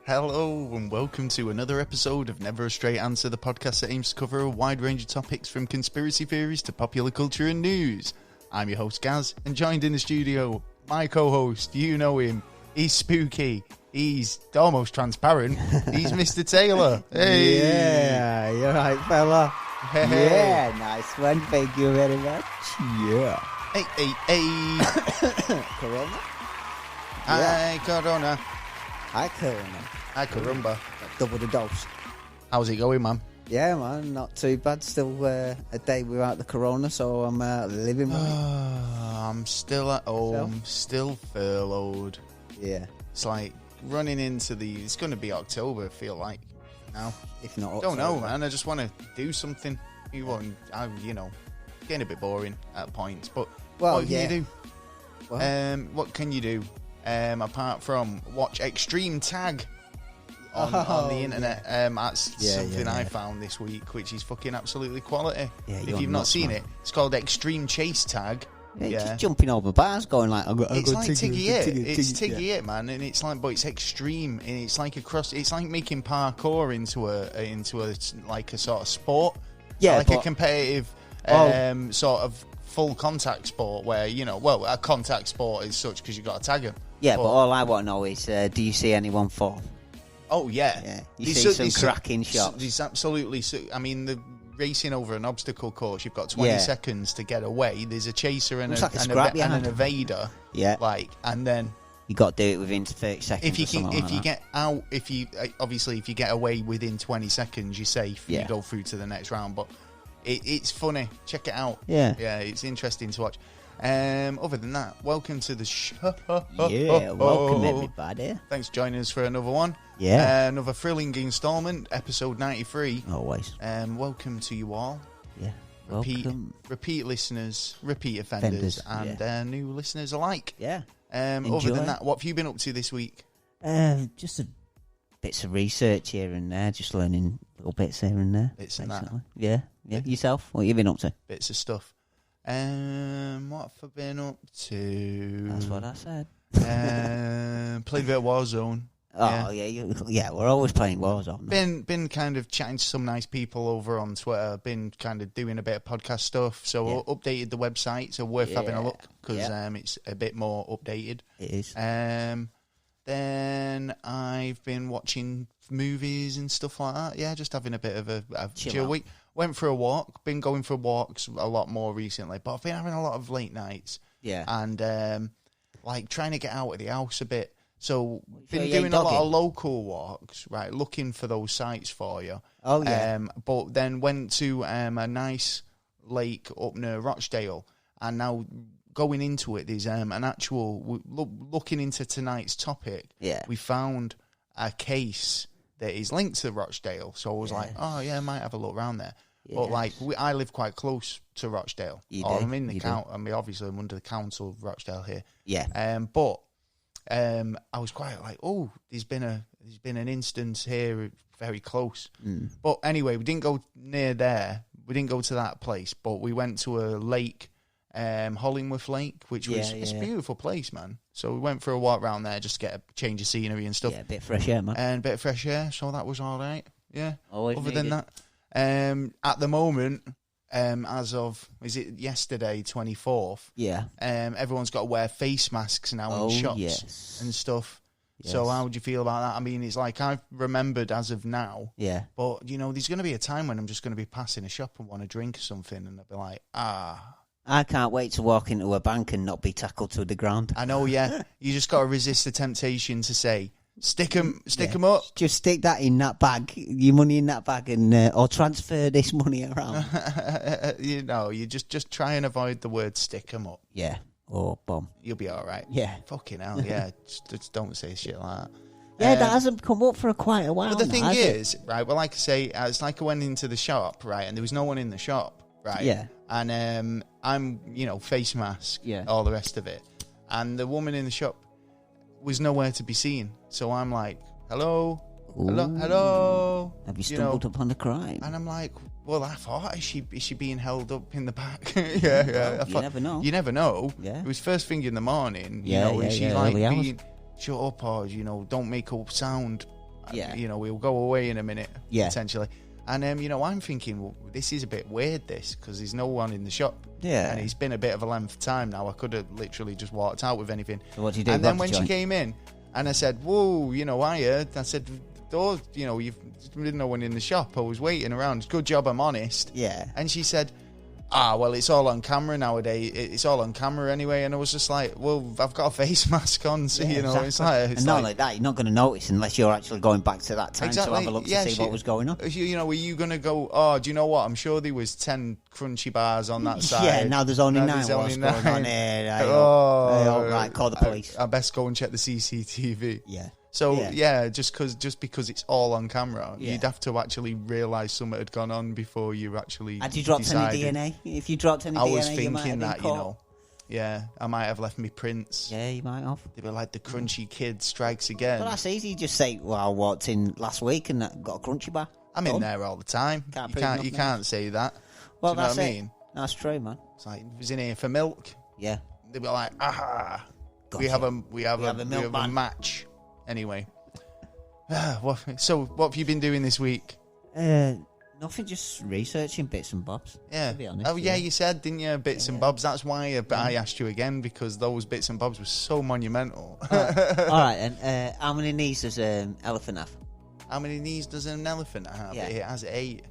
Hello and welcome to another episode of Neverstraightanswer, the podcast that aims to cover a wide range of topics from conspiracy theories to popular culture and news. I'm your host Gaz, and joined in the studio, my co-host, you know him, he's spooky, he's almost transparent, he's Mr. Taylor. Hey! Yeah, you're right, fella. Hey. Yeah, nice one, thank you very much. Yeah. Hey. Corona? Hi, Corona. Hi, Corona. Hi, Carumba. Double the dose. How's it going, man? Yeah, man, not too bad. Still a day without the Corona, so I'm living with it. I'm still at home, still furloughed. Yeah. It's like running into it's going to be October, I feel like, now. If not Don't know, October. man. I just want to do something. Getting a bit boring at points. But what can you do? What can you do? Apart from watch Extreme Tag on the internet. Yeah. That's something I found this week, which is fucking absolutely quality. Yeah, if you've not seen it, it's called Extreme Chase Tag. Yeah, just jumping over bars, going like, it's like Tiggy It. It's Tiggy It, man, and it's like, but it's extreme, and it's like it's like making parkour into a like a sort of sport, like a competitive sort of full contact sport where a contact sport is such because you got to tag them. Yeah, but all I want to know is, do you see anyone fall? Oh yeah, yeah. You see some cracking shots. There's absolutely. I mean, the racing over an obstacle course, you've got 20 seconds to get away. The's a chaser and an evader. Yeah, and then you got to do it within 30 seconds. If you get away within 20 seconds, you're safe. Yeah. You go through to the next round. But it's funny. Check it out. Yeah, it's interesting to watch. Other than that, welcome to the show. Yeah, welcome everybody. Thanks for joining us for another one. Yeah, another thrilling installment, episode 93. Always. Welcome to you all. Yeah, repeat listeners, repeat offenders, and new listeners alike. Yeah. Other than that, what have you been up to this week? Just bits of research here and there, just learning little bits here and there. Bits and that. Yeah. Yourself, what have you been up to? Bits of stuff. What have I been up to? That's what I said. Played a bit of Warzone. Oh yeah, we're always playing Warzone. Been kind of chatting to some nice people over on Twitter. Been kind of doing a bit of podcast stuff. So updated the website, so worth having a look because it's a bit more updated. It is. Then I've been watching movies and stuff like that. Yeah, just having a bit of a chill week. Went for a walk. Been going for walks a lot more recently, but I've been having a lot of late nights. Yeah. And like trying to get out of the house a bit. So been doing a lot of local walks, right? Looking for those sites for you. Oh yeah. But then went to a nice lake up near Rochdale, and now going into it, there's an actual looking into tonight's topic. Yeah. We found a case that is linked to Rochdale, so I was like, oh yeah, I might have a look around there. Yeah. But like, I live quite close to Rochdale. I'm in the count. I mean, obviously, I'm under the council of Rochdale here. Yeah. But I was quite like, oh, there's been an instance here very close. But anyway, we didn't go near there. We didn't go to that place, but we went to a lake, Hollingworth Lake, which was it's a beautiful place, man. So we went for a walk around there just to get a change of scenery and stuff. Yeah, a bit of fresh air, man. And a bit of fresh air, so that was all right. Yeah. Always Other needed. than that, at the moment, as of, is it yesterday, 24th? Yeah. Everyone's got to wear face masks now in shops and stuff. Yes. So how would you feel about that? I mean, it's like I've remembered as of now. Yeah. But, there's going to be a time when I'm just going to be passing a shop and want to drink or something, and I'll be like, I can't wait to walk into a bank and not be tackled to the ground. I know, yeah. You just got to resist the temptation to say, stick them up. Just stick that in that bag, your money in that bag, and or transfer this money around. You just try and avoid the word stick them up. Yeah, or bomb. You'll be all right. Yeah. Fucking hell, yeah. just don't say shit like that. Yeah, that hasn't come up for quite a while. But the thing is, right, well, like I say, it's like I went into the shop, right, and there was no one in the shop, right? Yeah. And I'm, face mask, all the rest of it. And the woman in the shop was nowhere to be seen. So I'm like, hello? Hello? Have you stumbled upon a crime? And I'm like, well, I thought, is she being held up in the back? yeah. Well, you never know. You never know. Yeah. It was first thing in the morning, and she's like, shut up, or, don't make a sound. We'll go away in a minute, Yeah. potentially. And, I'm thinking, well, this is a bit weird, this, because there's no one in the shop. Yeah. And it's been a bit of a length of time now. I could have literally just walked out with anything. So what do you do? And then when she came in, and I said, whoa, I heard. I said, doors, you've no one in the shop. I was waiting around. Good job I'm honest. Yeah. And she said, well, it's all on camera nowadays. It's all on camera anyway. And I was just like, well, I've got a face mask on, so, exactly. it's like... and not like that, you're not going to notice unless you're actually going back to that time to have a look to see what was going on. Are you going to go, do you know what? I'm sure there was 10 crunchy bars on that side. Yeah, now there's only 9. What's going on here? Right, call the police. I best go and check the CCTV. Yeah. So, just because it's all on camera, you'd have to actually realise something had gone on before you actually Had you dropped decided. any DNA? If you dropped any DNA, I was you might thinking have been caught. Yeah, I might have left me prints. Yeah, you might have. They were like, the crunchy kid strikes again. But that's easy. Just say, well, I walked in last week and got a crunchy bar. I'm in there all the time. You can't say that. Well, Do you know that's what I mean? That's true, man. It's like, it was in here for milk. Yeah. They were like, aha. Gotcha. We have a match. Anyway. So, what have you been doing this week? Nothing, just researching bits and bobs. Yeah. To be honest. Oh, yeah, you said, didn't you? Bits and bobs. That's why I asked you again, because those bits and bobs were so monumental. All right, and how many knees does an elephant have? How many knees does an elephant have? Yeah. It has 8.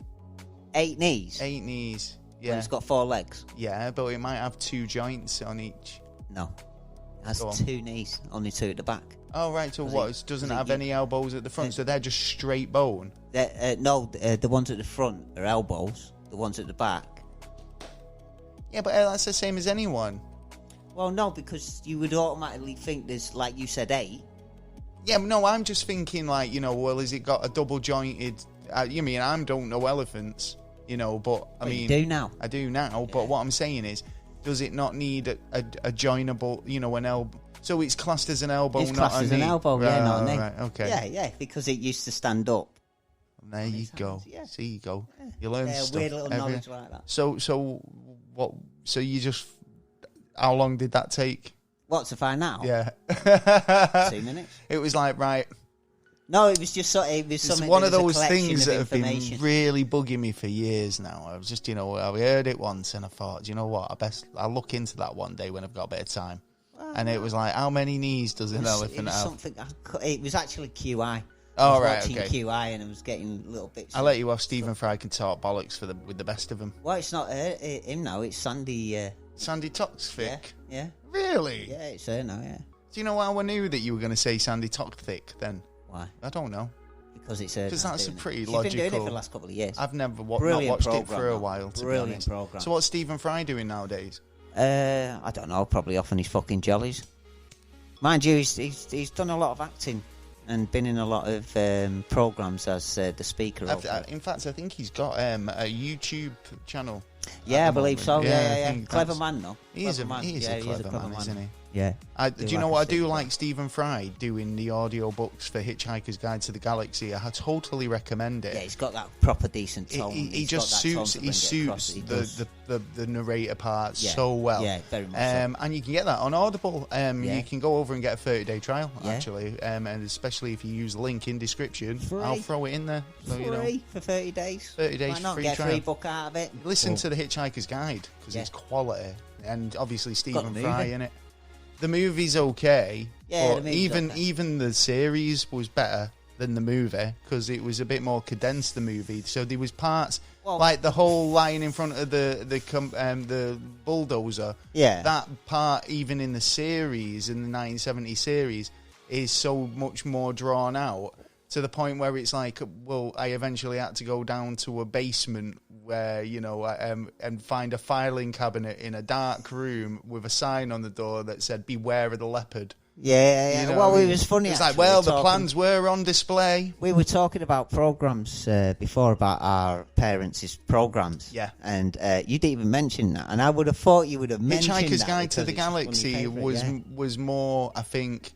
8 knees? 8 knees. Yeah. And it's got 4 legs? Yeah, but it might have 2 joints on each. No. It has 2 knees, only 2 at the back. Oh, right. So what? It doesn't have any elbows at the front, so they're just straight bone? No, the ones at the front are elbows. The ones at the back. Yeah, but that's the same as anyone. Well, no, because you would automatically think there's, like you said, 8. Yeah, no, I'm just thinking, like, well, has it got a double jointed... I don't know elephants, but I mean... You do now. I do now, but what I'm saying is, does it not need a joinable, an elbow? So it's classed as an elbow, it's not classed as an elbow, not a knee. Right, okay. Yeah, because it used to stand up. There you go. Yeah. See, you go. Yeah. You learn stuff. Weird little knowledge like that. So what? So you just... How long did that take? What, to find out? Yeah. 2 minutes. It was like, right... No, it was just something. It's one of those things that have been really bugging me for years now. I was just, I heard it once and I thought, do you know what? I'll look into that one day when I've got a bit of time. And it was like, how many knees does an elephant have? It was actually QI. Oh, right, okay. QI and I was getting little bits. I'll let you off. Stephen Fry can talk bollocks with the best of them. Well, it's not him now. It's Sandy. Sandy Toxic? Yeah. Really? Yeah, it's her now, yeah. Do you know how I knew that you were going to say Sandy Toxic then? Why? I don't know. Because it's her. Because that's a pretty logical. logical. She's been doing it for the last couple of years. I've never not watched it for a while, to be honest. Program. So what's Stephen Fry doing nowadays? I don't know. Probably off on his fucking jollies. Mind you, he's done a lot of acting and been in a lot of programs as the speaker. In fact, I think he's got a YouTube channel. Yeah, I believe so. Yeah. Clever that's... man, though. He's a clever man, isn't he? Yeah. Do you know what I do like Stephen Fry doing the audio books for Hitchhiker's Guide to the Galaxy? I totally recommend it. Yeah, he's got that proper decent tone. He just suits the narrator part so well. Yeah, very much so. And you can get that on Audible. You can go over and get a 30-day trial, actually. And especially if you use the link in description, I'll throw it in there. So, free for 30 days. 30 days Why not? free Get trial. A free book out of it. Listen to the Hitchhiker's Guide, because it's quality. And obviously Stephen Fry in it. The movie's okay, but even the series was better than the movie because it was a bit more condensed. The movie, so there was parts like the whole lying in front of the bulldozer. Yeah, that part even in the series in the 1970 series is so much more drawn out to the point where it's like, well, I eventually had to go down to a basement where, and find a filing cabinet in a dark room with a sign on the door that said, beware of the leopard. Yeah. You know well, it was funny. It's like, well, the plans were on display. We were talking about programs before, about our parents' programs. Yeah. And you didn't even mention that. And I would have thought you would have mentioned that. Hitchhiker's Guide to the Galaxy was more, I think...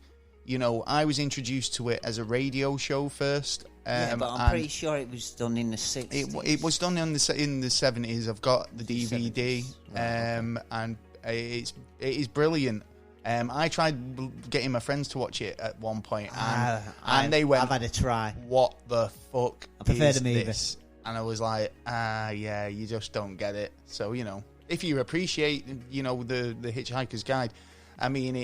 I was introduced to it as a radio show first. But I'm pretty sure it was done in the 60s. It was done in the 70s. I've got the DVD, and it is brilliant. I tried getting my friends to watch it at one point, and they went, I've had a try. What the fuck I prefer is the movie. this? And I was like, yeah, you just don't get it. So, if you appreciate, the Hitchhiker's Guide, I mean,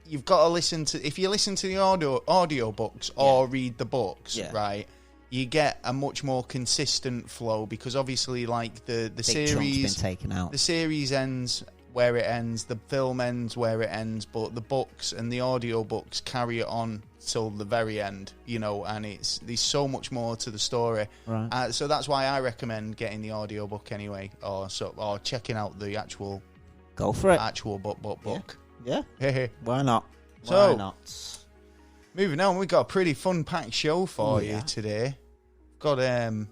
you've got to listen to, if you listen to the audio books or read the books, right, you get a much more consistent flow, because obviously, like, the series, been taken out. The series ends where it ends, the film ends where it ends, but the books and the audio books carry it on till the very end, and there's so much more to the story. Right. So that's why I recommend getting the audio book anyway, or checking out the actual book. Yeah. Why not? So, Why not? Moving on, we've got a pretty fun packed show for you today. Got a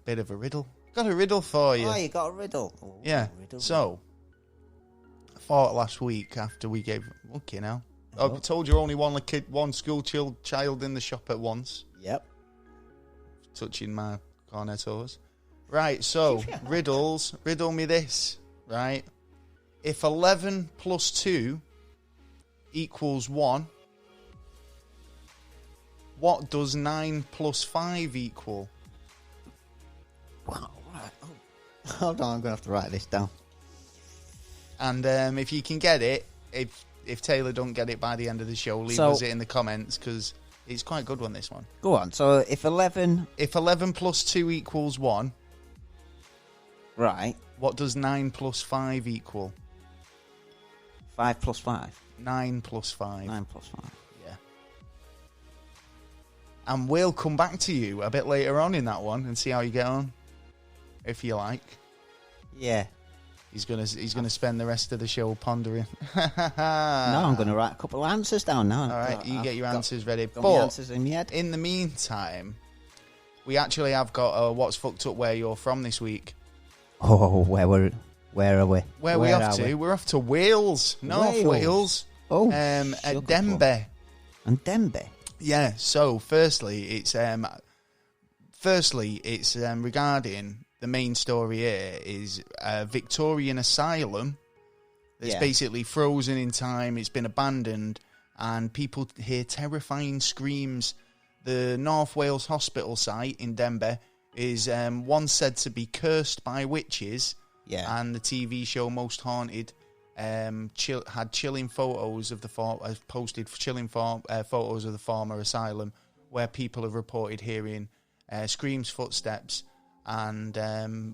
bit of a riddle. Got a riddle for you. Oh, you got a riddle. Oh, yeah. Riddle. So, I thought last week after we gave... Okay, now. I told you only one school child in the shop at once. Yep. Touching my corner toes. Right, so, riddles. Riddle me this, right? If 11 plus 2 equals 1, what does 9 plus 5 equal? Wow, right. Oh. Hold on, I'm going to have to write this down. And if you can get it, if Taylor don't get it by the end of the show, leave us it in the comments, because it's quite a good one, this one. Go on, so if 11 plus 2 equals 1... Right. What does 9 plus 5 equal? 5 plus 5. 9 plus 5. 9 plus 5. Yeah. And we'll come back to you a bit later on in that one and see how you get on, if you like. Yeah. He's gonna spend the rest of the show pondering. No, I'm going to write a couple of answers down now. All right, you get your answers ready. Got my answers in my head. In the meantime, we actually have got What's Fucked Up Where You're From this week. Oh, where are we? Where are we off to? We're off to Wales, North Wales. Oh, at Denby. And Denby. Yeah. So, firstly, it's regarding the main story here is a Victorian asylum that's basically frozen in time. It's been abandoned, and people hear terrifying screams. The North Wales hospital site in Denby is once said to be cursed by witches, and the TV show Most Haunted had chilling photos of posted chilling photos of the former asylum, where people have reported hearing screams, footsteps, and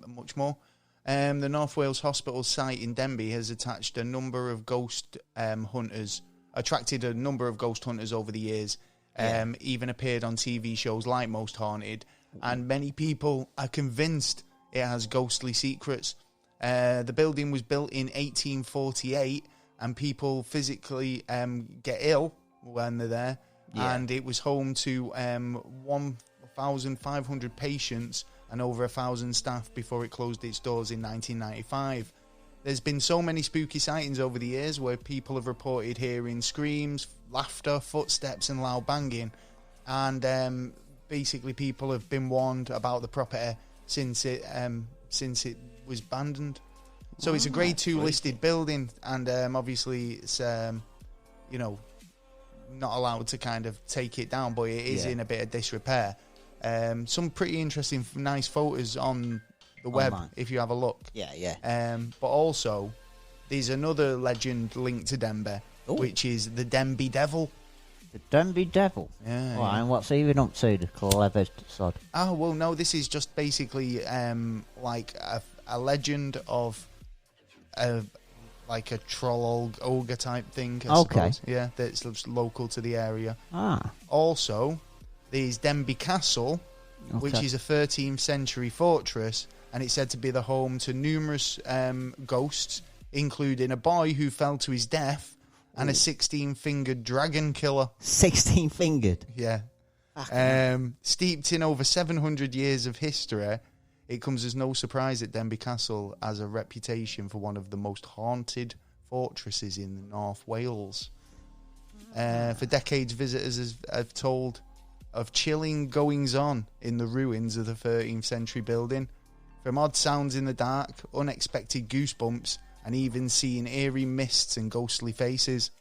much more. The North Wales hospital site in Denby has attracted a number of ghost hunters over the years. Even appeared on TV shows like Most Haunted. And many people are convinced it has ghostly secrets. The building was built in 1848, and people physically get ill when they're there. Yeah. And it was home to 1,500 patients and over 1,000 staff before it closed its doors in 1995. There's been so many spooky sightings over the years where people have reported hearing screams, laughter, footsteps, and loud banging. And basically, people have been warned about the property since it was abandoned. So it's a Grade 2 listed building, and obviously it's not allowed to kind of take it down, but it is in a bit of disrepair. Some pretty interesting, nice photos on the web if you have a look. But also, there's another legend linked to Denby, which is the Denby Devil. The Denby Devil? Yeah. Right, and what's he even up to, the clever sod? Oh, well, no, this is just basically like a legend of like a troll ogre type thing, I suppose. Yeah, that's local to the area. Also, there's Denby Castle, which is a 13th century fortress, and it's said to be the home to numerous ghosts, including a boy who fell to his death and a 16-fingered dragon killer. 16-fingered? Yeah. Steeped in over 700 years of history, it comes as no surprise that Denby Castle has a reputation for one of the most haunted fortresses in North Wales. For decades, visitors have told of chilling goings-on in the ruins of the 13th century building. From odd sounds in the dark, unexpected goosebumps, and even seeing eerie mists and ghostly faces.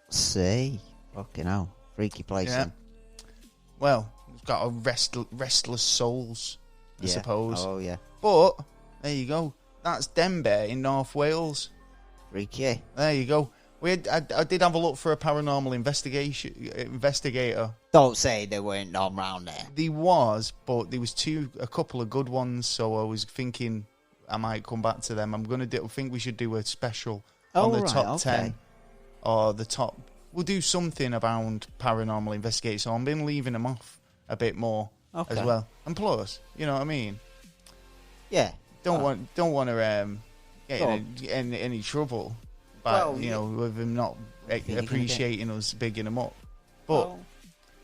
See, fucking hell, freaky place. Yeah. Then. Well, it's got a restless souls, I suppose. Oh yeah. But there you go. That's Denby in North Wales. Freaky. There you go. I did have a look for a paranormal investigator. Don't say there weren't none round there. There was, but there was a couple of good ones. So I was thinking I might come back to them. I think we should do a special on the top 10 or the top. We'll do something around paranormal investigators. So I've been leaving them off a bit more as well. And plus, you know what I mean? Yeah. Don't want to get in any trouble. But, with him not appreciating us bigging him up. But,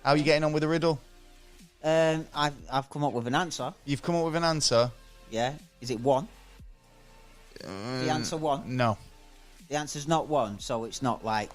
how are you getting on with the riddle? I've come up with an answer. You've come up with an answer? Yeah. Is it 1? The answer 1? No. The answer's not 1, so it's not like...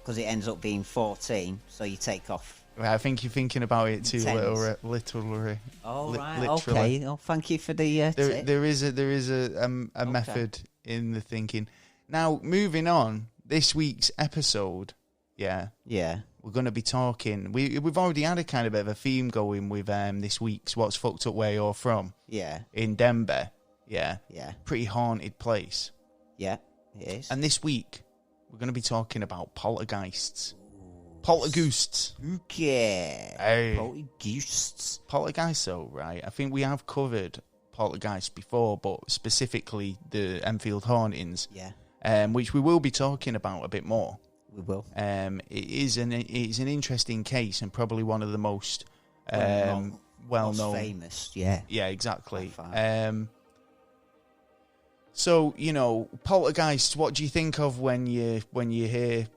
Because it ends up being 14, so you take off. Right, I think you're thinking about it too literally. Oh, right, literally. okay. Oh, thank you for the tip. There is a method in the thinking. Now, moving on, this week's episode, yeah, we're going to be talking. We've already had a kind of bit of a theme going with this week's What's Fucked Up Where You're From. Yeah. In Denby. Yeah. Yeah. Pretty haunted place. Yeah, it is. And this week, we're going to be talking about poltergeists. Poltergeists. Okay. Hey. Poltergeists. Poltergeists, though, right? I think we have covered poltergeists before, but specifically the Enfield hauntings. Yeah. Which we will be talking about a bit more. We will. It's an interesting case and probably one of the most well-known, famous. Yeah. Yeah, exactly. So poltergeist. What do you think of when you hear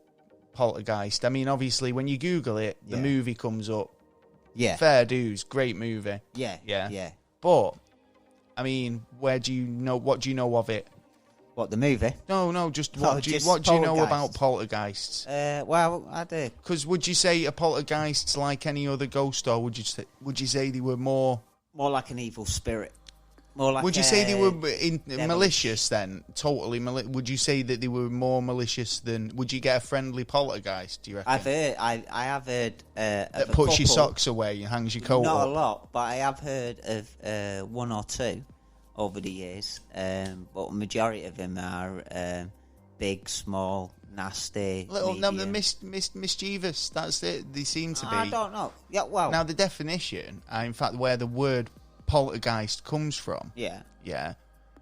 poltergeist? I mean, obviously, when you Google it, the movie comes up. Yeah. Fair dues, great movie. Yeah. But I mean, what do you know of it? What, the movie? No, just what do you know about poltergeists? Well, I do. Because would you say a poltergeist's like any other ghost, or would you say they were more like an evil spirit? More like would you say they were malicious then? Totally would you say that they were more malicious than? Would you get a friendly poltergeist? Do you reckon? I have heard that of puts a your couple, socks away and hangs your coat not up. a lot, but I have heard of 1 or 2 over the years. But the majority of them are big, small, nasty, little. No, they're mischievous. That's it. They seem to be. I don't know. Yeah, well. Now the definition, in fact, where the word poltergeist comes from,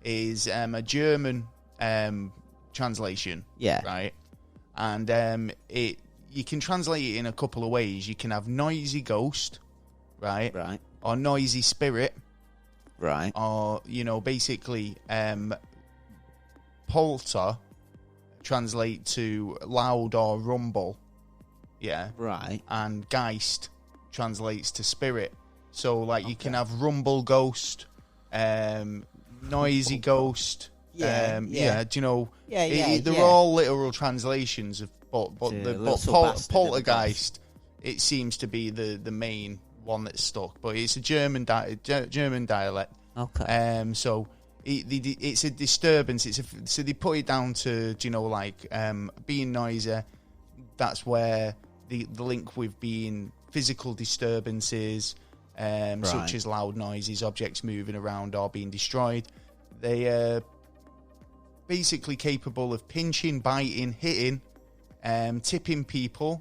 is a German translation, right, and you can translate it in a couple of ways. You can have noisy ghost, right, or noisy spirit, right, or basically polter translate to loud or rumble, right, and geist translates to spirit. So, you can have rumble ghost, noisy ghost. Do you know? They're all literal translations of, but poltergeist. It seems to be the main one that's stuck, but it's a German dialect. Okay. So it's a disturbance. So they put it down to being noisy. That's where the link with being physical disturbances. Such as loud noises, objects moving around or being destroyed. They are basically capable of pinching, biting, hitting, tipping people.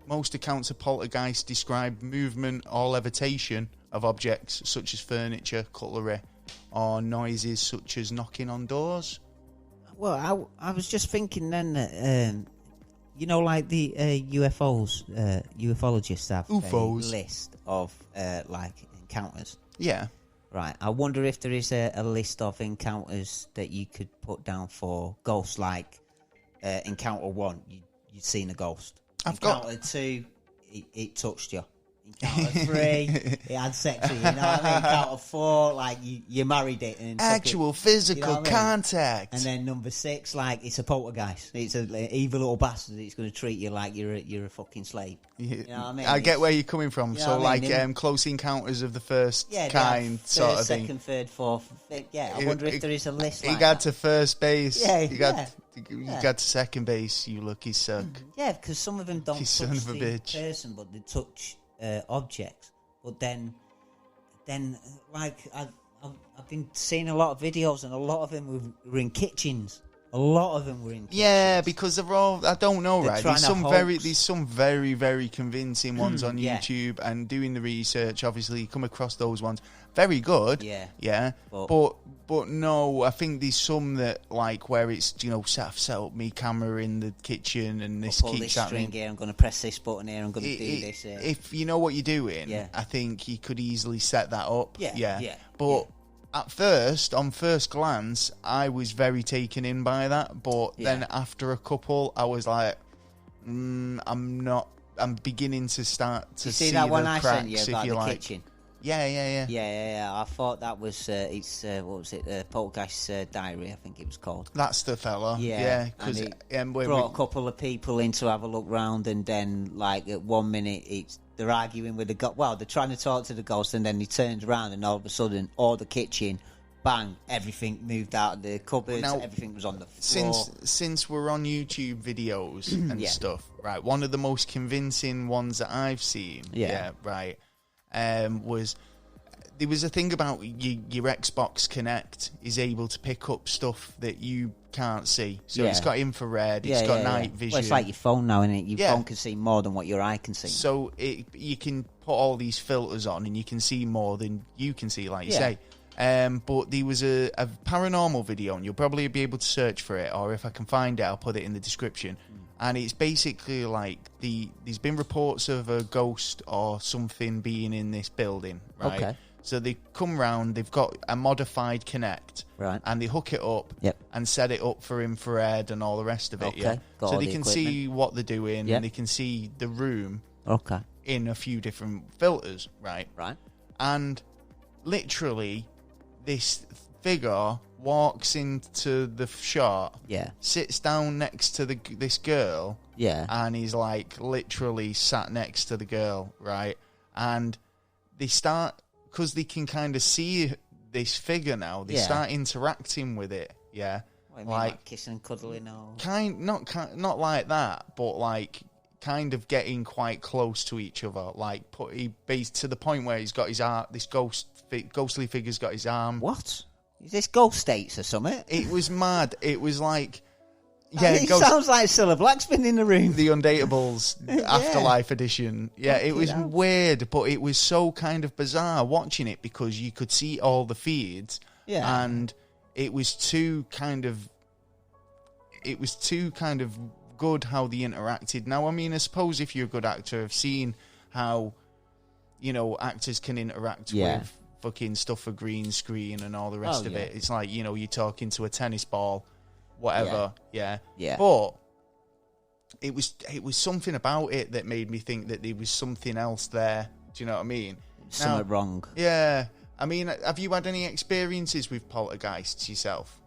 Most accounts of poltergeist describe movement or levitation of objects such as furniture, cutlery, or noises such as knocking on doors. Well, I was just thinking then that... like the UFOs, ufologists have UFOs. A list of encounters. Yeah. Right. I wonder if there is a list of encounters that you could put down for ghosts. Like encounter 1, you'd seen a ghost. Encounter 2, it touched you. count of 3, he had sex with you, know what I mean? Count of 4, like you married it and actual physical you know what I mean? contact. And then number 6, like it's a poltergeist. It's an evil little bastard. It's going to treat you like you're a fucking slave. You know what I mean? I get where you're coming from. You know so what I like mean? Close Encounters of the First Yeah, Kind third, sort of thing. Second, third, fourth. Yeah, I wonder if there is a list. He like got that. to first base. Yeah, you got to second base. You lucky suck. Yeah, because some of them don't You touch son of a the bitch. person, but they touch objects. But then like I've been seeing a lot of videos, and a lot of them were in kitchens. A lot of them were in kitchens. Yeah, because they're all, I don't know, They're right? trying There's some very, very convincing ones on Yeah. YouTube, and doing the research, obviously, you come across those ones. Very good. Yeah. But no, I think there's some that, like, where it's, set up me camera in the kitchen, and this pull keeps this happening. string here, I'm going to press this button here, I'm going to do this here. If you know what you're doing, Yeah. I think you could easily set that up. Yeah. But at first, on first glance, I was very taken in by that. But then after a couple, I was like, I'm not. I'm beginning to start to see that one the I cracks, sent you if about you the like. kitchen? Yeah. I thought that was what was it? Poltergeist Diary, I think it was called. That's the fella. Yeah, because brought a couple of people in to have a look round, and then like at 1 minute they're arguing with the ghost. Well, they're trying to talk to the ghost, and then he turns around, and all of a sudden, all the kitchen, bang, everything moved out of the cupboards. Now, everything was on the floor. Since we're on YouTube videos and stuff, right? One of the most convincing ones that I've seen, right, was there was a thing about your Xbox Kinect is able to pick up stuff that you can't see. So it's got infrared, it's got night vision. Well, it's like your phone now, isn't it? Your phone can see more than what your eye can see. So you can put all these filters on, and you can see more than you can see, like you say. But there was a paranormal video, and you'll probably be able to search for it, or if I can find it, I'll put it in the description. And it's basically like there's been reports of a ghost or something being in this building, right? Okay. So they come round, they've got a modified Kinect, right? And they hook it up and set it up for infrared and all the rest of it, so they can see what they're doing, and they can see the room in a few different filters, right? Right. And literally, this figure walks into the shot, sits down next to this girl, and he's like literally sat next to the girl, right? And they start, because they can kind of see this figure now, they start interacting with it, What do you mean, like kissing and cuddling, or not like that, but like kind of getting quite close to each other, like to the point where he's got his arm. This ghostly figure's got his arm. What? Is this Ghost States or something? It was mad. It was like, it sounds like Cilla Black's been in the room. The Undateables Afterlife edition. Yeah, it was weird, but it was so kind of bizarre watching it, because you could see all the feeds, and it was too kind of good how they interacted. Now, I mean, I suppose if you're a good actor, I've seen how, actors can interact with fucking stuff for green screen and all the rest of it. It's like, you're talking to a tennis ball, whatever. Yeah. But it was something about it that made me think that there was something else there. Do you know what I mean? Something wrong. Yeah. I mean, have you had any experiences with poltergeists yourself?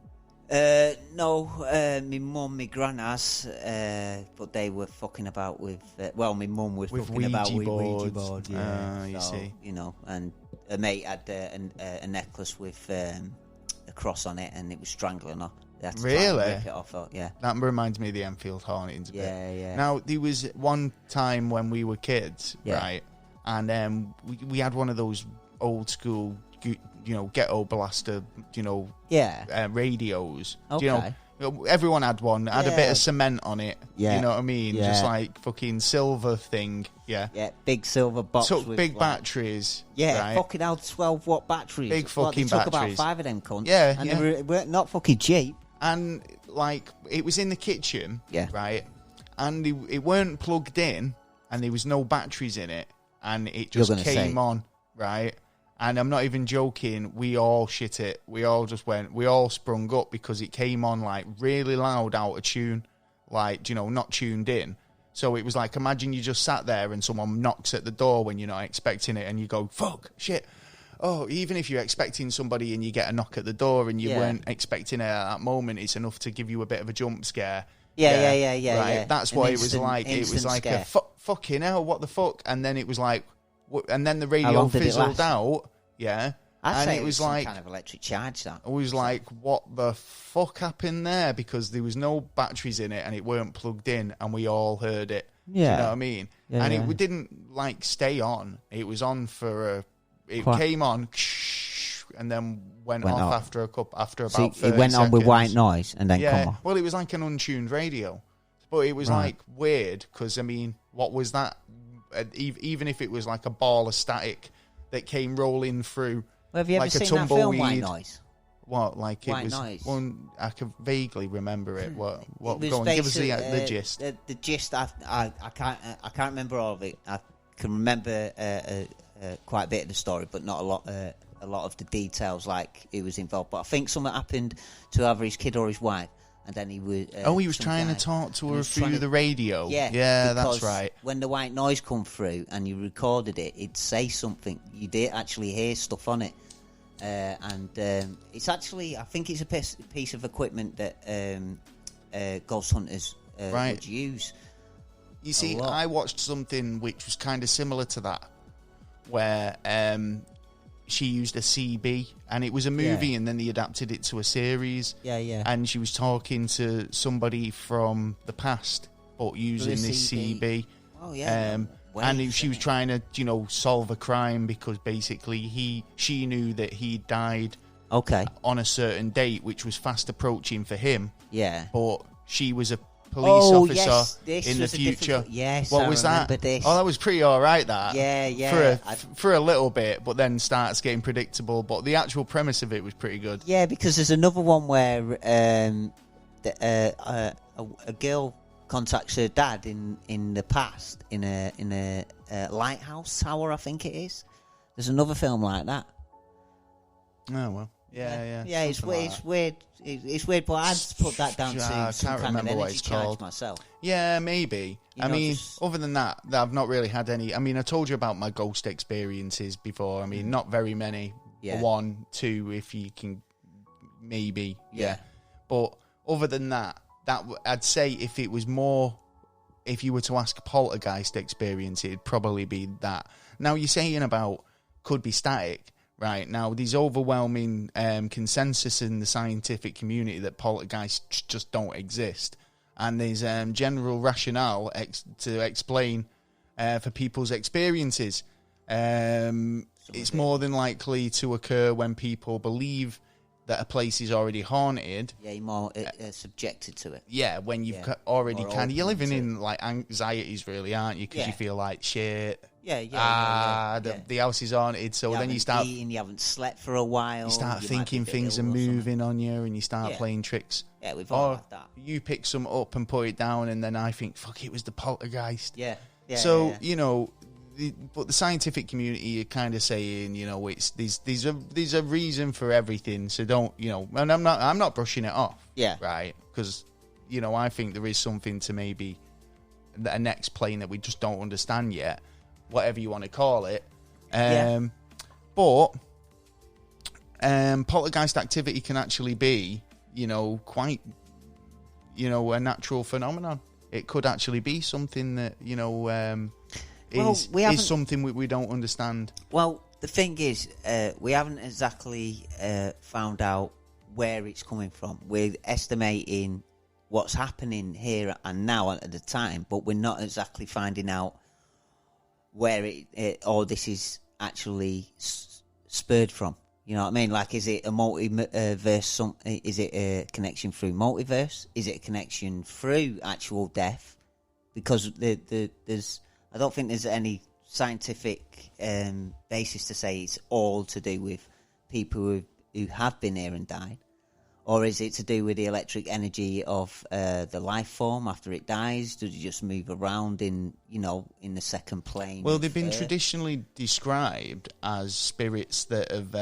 No, my mum, my gran has, but they were fucking about with. My mum was fucking about with Ouija board. You see, and a mate had a necklace with a cross on it, and it was strangling her. They had to try and rip it off her, That reminds me of the Enfield hauntings a bit. Yeah. Now, there was one time when we were kids, right, and we had one of those old school, ghetto blaster, radios. Okay. Everyone had one. It had a bit of cement on it. Yeah. You know what I mean? Yeah. Just like fucking silver thing. Yeah. Yeah, big silver box. Took with big batteries. Yeah, right? fucking hell, 12-watt batteries. Big fucking they took batteries. about 5 of them cunts. Yeah, and they were not fucking cheap. And like, it was in the kitchen. Yeah. Right. And it weren't plugged in, and there was no batteries in it, and it just came on. Right. And I'm not even joking, we all shit it. We all sprung up, because it came on like really loud, out of tune, like, not tuned in. So it was like, imagine you just sat there and someone knocks at the door when you're not expecting it, and you go, fuck, shit. Oh, even if you're expecting somebody and you get a knock at the door and you weren't expecting it at that moment, it's enough to give you a bit of a jump scare. Yeah. That's what it was like. It was like scare. a fucking hell, what the fuck? And then it was like, and then the radio fizzled out. Yeah. I'd and say it was some like kind of electric charge. That I was like, what the fuck happened there? Because there was no batteries in it and it weren't plugged in, and we all heard it. Yeah, Do you know what I mean? Yeah, and yeah. it didn't like stay on. It was on for it came on and then went off after about 30 it went on with seconds. white noise and then come off. Well, it was like an untuned radio, but it was like weird because I mean, what was that? Even if it was like a ball of static that came rolling through. Well, have you like ever seen that film, White Noise? What, like White it was? Noise. One, I can vaguely remember it. What? It Go on, give us the gist. The gist. I can't remember all of it. I can remember quite a bit of the story, but not a lot. A lot of the details, like it was involved. But I think something happened to either his kid or his wife, and then he was. He was trying to talk to her through the radio. Yeah, that's right. When the white noise come through and you recorded it, it'd say something. You did actually hear stuff on it, and it's actually, I think it's a piece of equipment that ghost hunters would use. You see, I watched something which was kind of similar to that, where she used a CB, and it was a movie, and then they adapted it to a series. Yeah. And she was talking to somebody from the past, but using this CB. Oh yeah. And she was trying to, solve a crime because basically she knew that he died. On a certain date, which was fast approaching for him. Yeah. But she was a police officer yes, in the future. Yes, what I was that? This. Oh, that was pretty all right. That for a little bit, but then starts getting predictable. But the actual premise of it was pretty good. Yeah, because there's another one where a girl contacts her dad in the past in a lighthouse tower, I think it is. There's another film like that. Oh well. Yeah. It's weird. It's weird, but I'd put that down to some kind of energy charge myself. Yeah, maybe. Other than that, I've not really had any. I mean, I told you about my ghost experiences before. I mean, not very many. Yeah. 1, 2, if you can, maybe. Yeah. But other than that, I'd say if it was more, if you were to ask poltergeist experience, it'd probably be that. Now, you're saying about could be static. Right, now there's overwhelming consensus in the scientific community that poltergeists just don't exist. And there's general rationale to explain for people's experiences. It's more than likely to occur when people believe that a place is already haunted. Yeah, you're more subjected to it. Yeah, when you've already you're living in like anxieties, really, aren't you? Because you feel like shit. The house is haunted, so then you start eating, you haven't slept for a while. You start thinking things are moving on you, and you start playing tricks. Yeah, we've all had that. You pick some up and put it down, and then I think, fuck, it was the poltergeist. Yeah. So but the scientific community are kind of saying, it's there's a reason for everything. So don't, and I'm not brushing it off. Yeah. Right, because I think there is something to maybe a next plane that we just don't understand yet. Whatever you want to call it. But poltergeist activity can actually be, quite, a natural phenomenon. It could actually be something that, is something we don't understand. Well, the thing is, we haven't exactly found out where it's coming from. We're estimating what's happening here and now at the time, but we're not exactly finding out where all this is actually spurred from. You know what I mean? Like, is it a multiverse? Is it a connection through multiverse? Is it a connection through actual death? Because there's, I don't think there's any scientific basis to say it's all to do with people who have been here and died. Or is it to do with the electric energy of the life form after it dies? Does it just move around in the second plane? Well, they've been traditionally described as spirits that have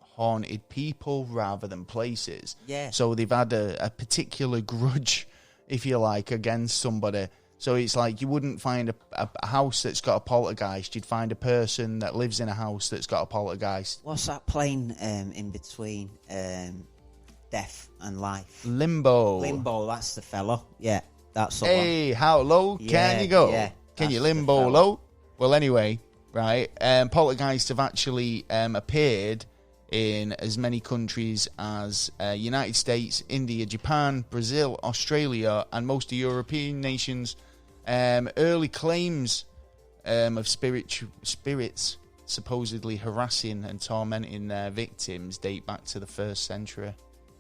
haunted people rather than places. Yeah. So they've had a particular grudge, if you like, against somebody. So it's like you wouldn't find a house that's got a poltergeist. You'd find a person that lives in a house that's got a poltergeist. What's that plane in between death and life? Limbo. Limbo, that's the fellow. Yeah, that's the Hey, one. how low can you go? Yeah, can you that's the limbo fella. low? Well, anyway, right. Poltergeists have actually appeared in as many countries as United States, India, Japan, Brazil, Australia, and most of European nations. Early claims of spirits supposedly harassing and tormenting their victims date back to the 1st century.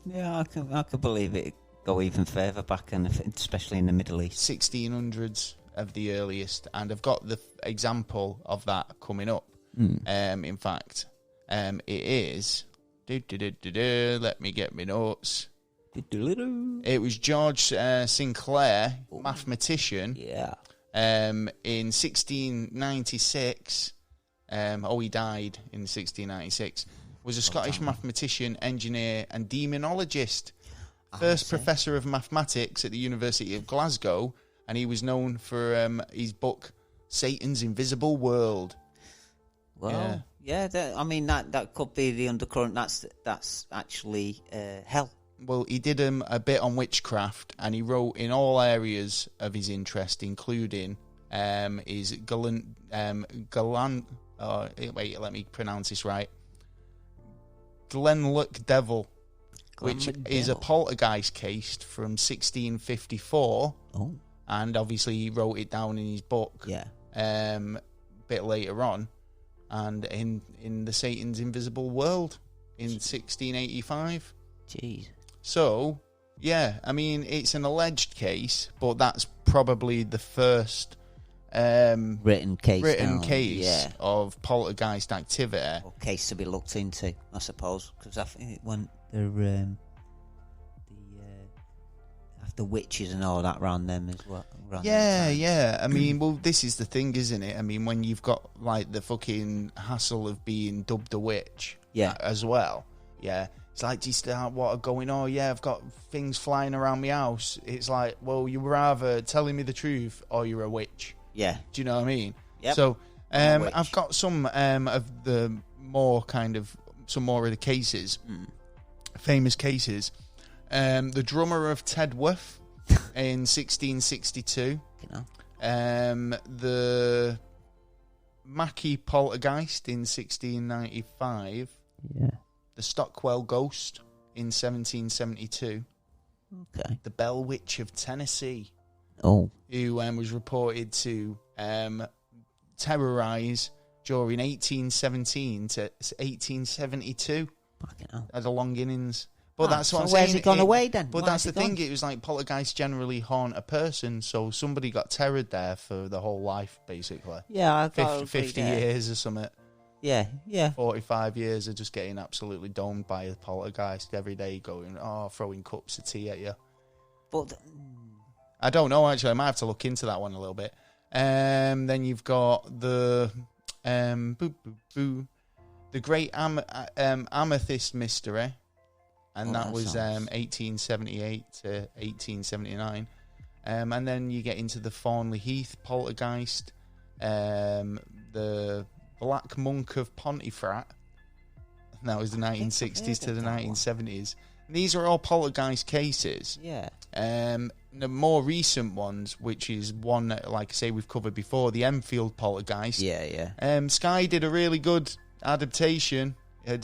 Yeah, I could believe it. Go even further back, especially in the Middle East. 1600s of the earliest, and I've got the example of that coming up. In fact, it is. Let me get my notes. It was George Sinclair, mathematician. Yeah. In 1696. He died in 1696. Was a Scottish mathematician, engineer, and demonologist. First professor of mathematics at the University of Glasgow, and he was known for his book Satan's Invisible World. Well, yeah, that could be the undercurrent. That's actually hell. Well, he did a bit on witchcraft, and he wrote in all areas of his interest, including his wait, let me pronounce this right. Glenluce Devil, which is a poltergeist case from 1654. Oh. And obviously he wrote it down in his book. Yeah. A bit later on, and in the Satan's Invisible World in 1685. Jeez. So, yeah, I mean, it's an alleged case, but that's probably the first written case of poltergeist activity. Or case to be looked into, I suppose, because I think it went the witches and all that around them as well. Yeah. I mean, well, this is the thing, isn't it? I mean, when you've got like the fucking hassle of being dubbed a witch, as well. Yeah, it's like, do you start what are going? Oh, yeah, I've got things flying around my house. It's like, well, you're either telling me the truth or you're a witch. Yeah. Do you know what I mean? Yep. So, I've got some of the more of the cases, famous cases. The drummer of Tedworth in 1662. The Mackey Poltergeist in 1695. Yeah. The Stockwell Ghost in 1772. Okay. The Bell Witch of Tennessee. Oh. Who was reported to terrorise during 1817 to 1872. Fucking hell. Had a long innings. But that's what I'm where's saying. it gone away then? But that's the thing. It was like poltergeists generally haunt a person, so somebody got terrored there for the whole life, basically. Yeah, I got 50 years or something. Yeah. 45 years of just getting absolutely domed by a poltergeist every day, going, throwing cups of tea at you. But I don't know, actually. I might have to look into that one a little bit. Then you've got the the Great Amethyst Mystery. And that was 1878 to 1879. And then you get into the Thornley Heath Poltergeist, the Black Monk of Pontefract. And that was the 1960s to the 1970s. And these are all poltergeist cases. Yeah. The more recent ones, which is one, like I say, we've covered before, the Enfield Poltergeist. Yeah. Sky did a really good adaptation. I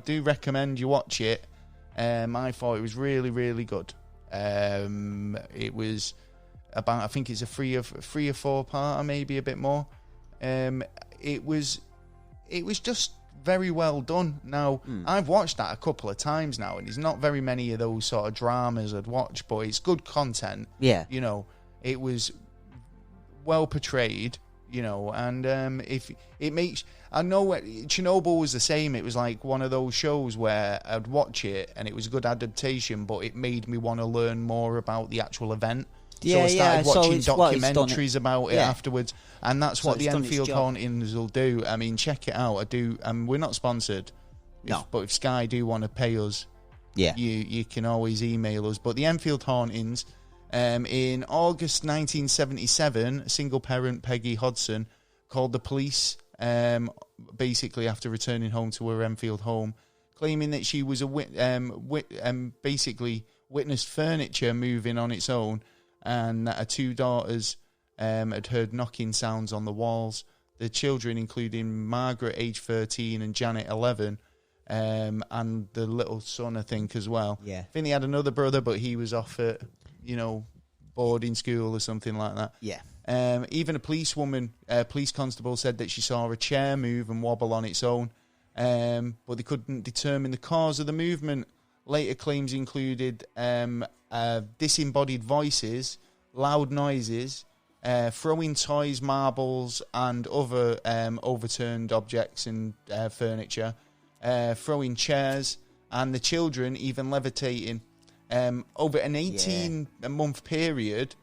do recommend you watch it. I thought it was really, really good. It was about, I think it's a three or four part, or maybe a bit more. It was just very well done. Now, I've watched that a couple of times now, and there's not very many of those sort of dramas I'd watch, but it's good content. Yeah. You know, it was well portrayed, you know, and if it makes... I know Chernobyl was the same. It was like one of those shows where I'd watch it and it was a good adaptation, but it made me want to learn more about the actual event. So I started watching documentaries about it afterwards, and that's what the Enfield Hauntings will do. I mean, check it out. We're not sponsored, but if Sky do want to pay us, you can always email us. But the Enfield Hauntings, In August 1977, single-parent Peggy Hodson called the police, basically after returning home to her Enfield home, claiming that she was basically witnessed furniture moving on its own, and that her two daughters had heard knocking sounds on the walls. The children, including Margaret, age 13, and Janet, 11, and the little son, I think, as well. Yeah. I think he had another brother, but he was off at, boarding school or something like that. Yeah. Even a police constable said that she saw a chair move and wobble on its own, but they couldn't determine the cause of the movement. Later claims included disembodied voices, loud noises, throwing toys, marbles, and other overturned objects and furniture, throwing chairs, and the children even levitating. Over an 18-month period,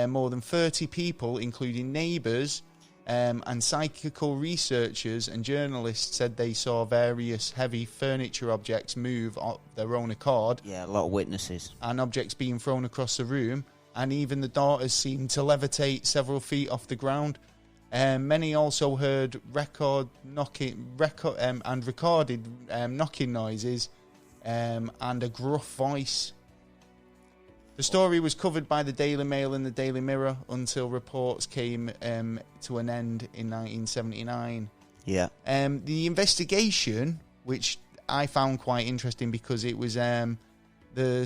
more than 30 people, including neighbours and psychical researchers and journalists, said they saw various heavy furniture objects move of their own accord. Yeah, a lot of witnesses. And objects being thrown across the room. And even the daughters seemed to levitate several feet off the ground. Many also heard recorded knocking noises and a gruff voice. The story was covered by the Daily Mail and the Daily Mirror until reports came to an end in 1979. Yeah. The investigation, which I found quite interesting because it was the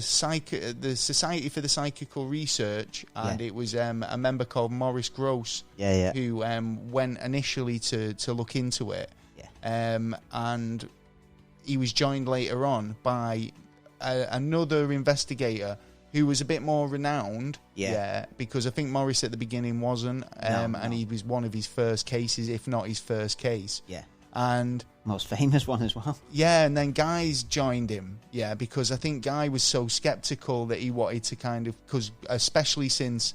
Society for the Psychical Research, and it was a member called Maurice Grosse who went initially to look into it. Yeah. And he was joined later on by another investigator who was a bit more renowned, because I think Morris at the beginning wasn't, and he was one of his first cases, if not his first case. Yeah. And most famous one as well. Yeah, and then Guy's joined him, because I think Guy was so sceptical that he wanted to kind of, because especially since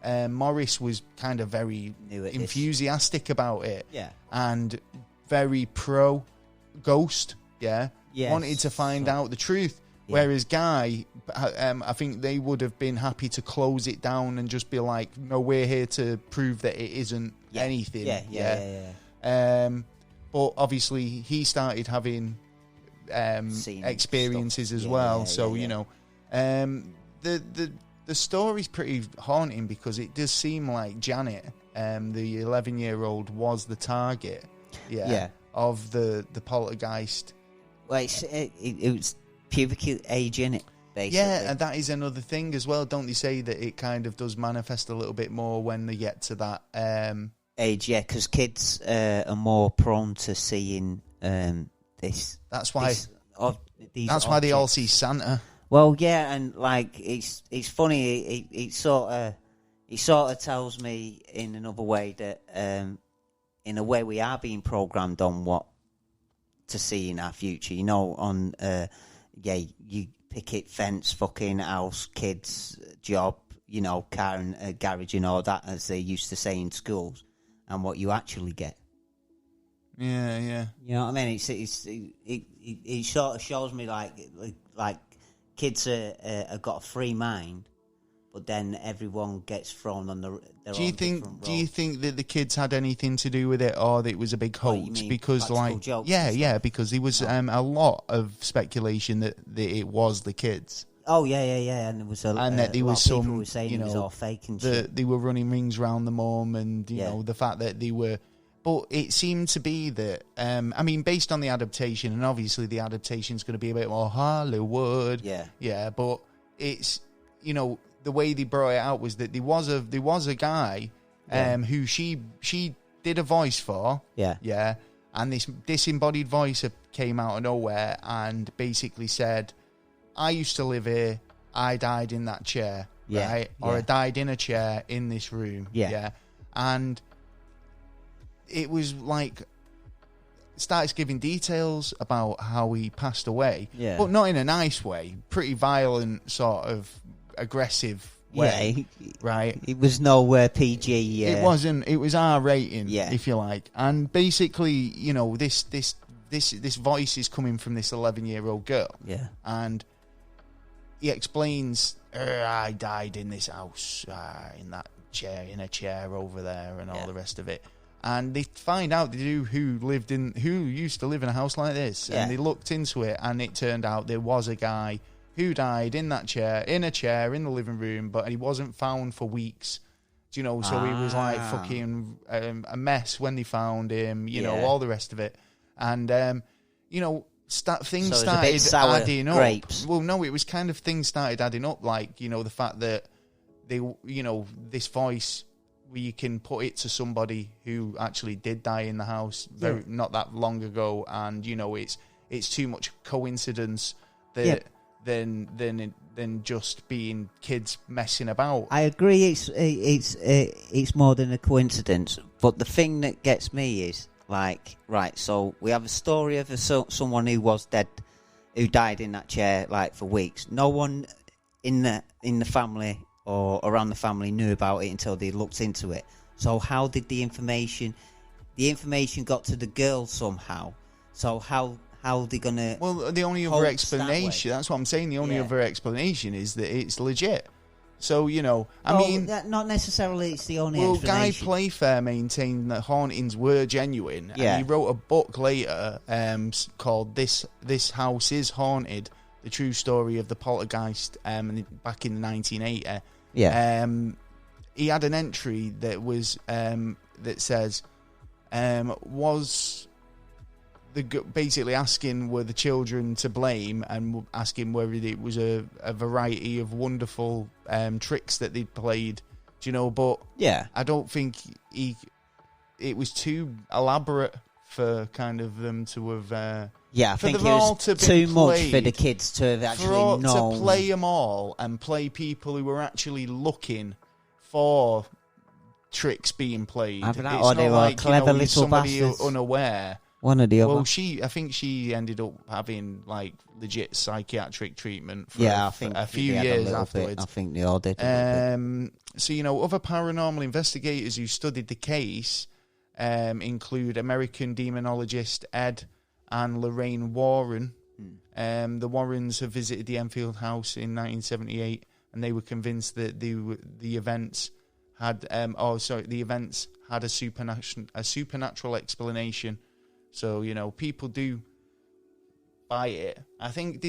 Morris was kind of very enthusiastic about it, and very pro ghost, wanted to find out the truth. Whereas Guy, I think they would have been happy to close it down and just be like, no, we're here to prove that it isn't anything. But obviously he started having experiences as well. The story's pretty haunting because it does seem like Janet, the 11-year-old, was the target of the poltergeist. Well, it was puberty age, innit? Basically. Yeah, and that is another thing as well. Don't they say that it kind of does manifest a little bit more when they get to that age? Yeah, because kids are more prone to seeing this. That's why. That's why they all see Santa. Well, yeah, and like it's funny. It sort of tells me in another way that in a way we are being programmed on what to see in our future. On you picket fence, fucking house, kids, job, car and garage and all that, as they used to say in schools, and what you actually get. Yeah. You know what I mean? It sort of shows me like kids are got a free mind, but then everyone gets thrown on their own different road. Do you think that the kids had anything to do with it, or that it was a big hoax? Because jokes because there was a lot of speculation that it was the kids. Oh yeah, and there was that there was some people were saying it was all fake and shit. They were running rings round the mum, and you know the fact that they were. But it seemed to be that, based on the adaptation, and obviously the adaptation is going to be a bit more Hollywood. Yeah, but it's, the way they brought it out was that there was a guy who she did a voice for. Yeah, and this disembodied voice came out of nowhere and basically said, I used to live here, I died in that chair, right? Or I died in a chair in this room. Yeah. And it was like starts giving details about how he passed away, but not in a nice way. Pretty violent, sort of aggressive way, right? It was nowhere PG. It wasn't. It was R rating, if you like. And basically, this voice is coming from this 11-year-old girl, and he explains, I died in this house, in that chair, in a chair over there, and all the rest of it. And they find out who used to live in a house like this, and they looked into it, and it turned out there was a guy who died in that chair, in a chair in the living room, but he wasn't found for weeks. Do you know? So he was like fucking a mess when they found him. You know, all the rest of it, and you know. Things started adding up. Grapes. Well, no, it was kind of things started adding up, like, you know, the fact that they, you know, this voice, we can put it to somebody who actually did die in the house not that long ago, and you know, it's too much coincidence that than just being kids messing about. I agree. It's more than a coincidence, but the thing that gets me is. Like, right, so we have a story of someone who was dead, who died in that chair, like, for weeks. No one in the family or around the family knew about it until they looked into it. So how did the information got to the girl somehow? So how are they going to... Well, the only other explanation, that's what I'm saying, the only other explanation is that it's legit. So, you know, I mean... not necessarily it's the only explanation. Guy Playfair maintained that hauntings were genuine. And he wrote a book later called This House is Haunted, the true story of the Poltergeist back in the 1980s. Yeah. He had an entry that was that says, was... basically asking were the children to blame, and asking whether it was a variety of wonderful tricks that they'd played, do you know? But I don't think it was too elaborate for kind of them to have. I think it was too much for the kids to have actually known. To play them all and play people who were actually looking for tricks being played. It's not like, clever little somebody bastards. Unaware. One or the other. Well, I think she ended up having like legit psychiatric treatment for a few years afterwards. I think they all did. So, you know, other paranormal investigators who studied the case include American demonologist Ed and Lorraine Warren. The Warrens have visited the Enfield house in 1978, and they were convinced that the events had a supernatural explanation. So, you know, people do buy it. I think,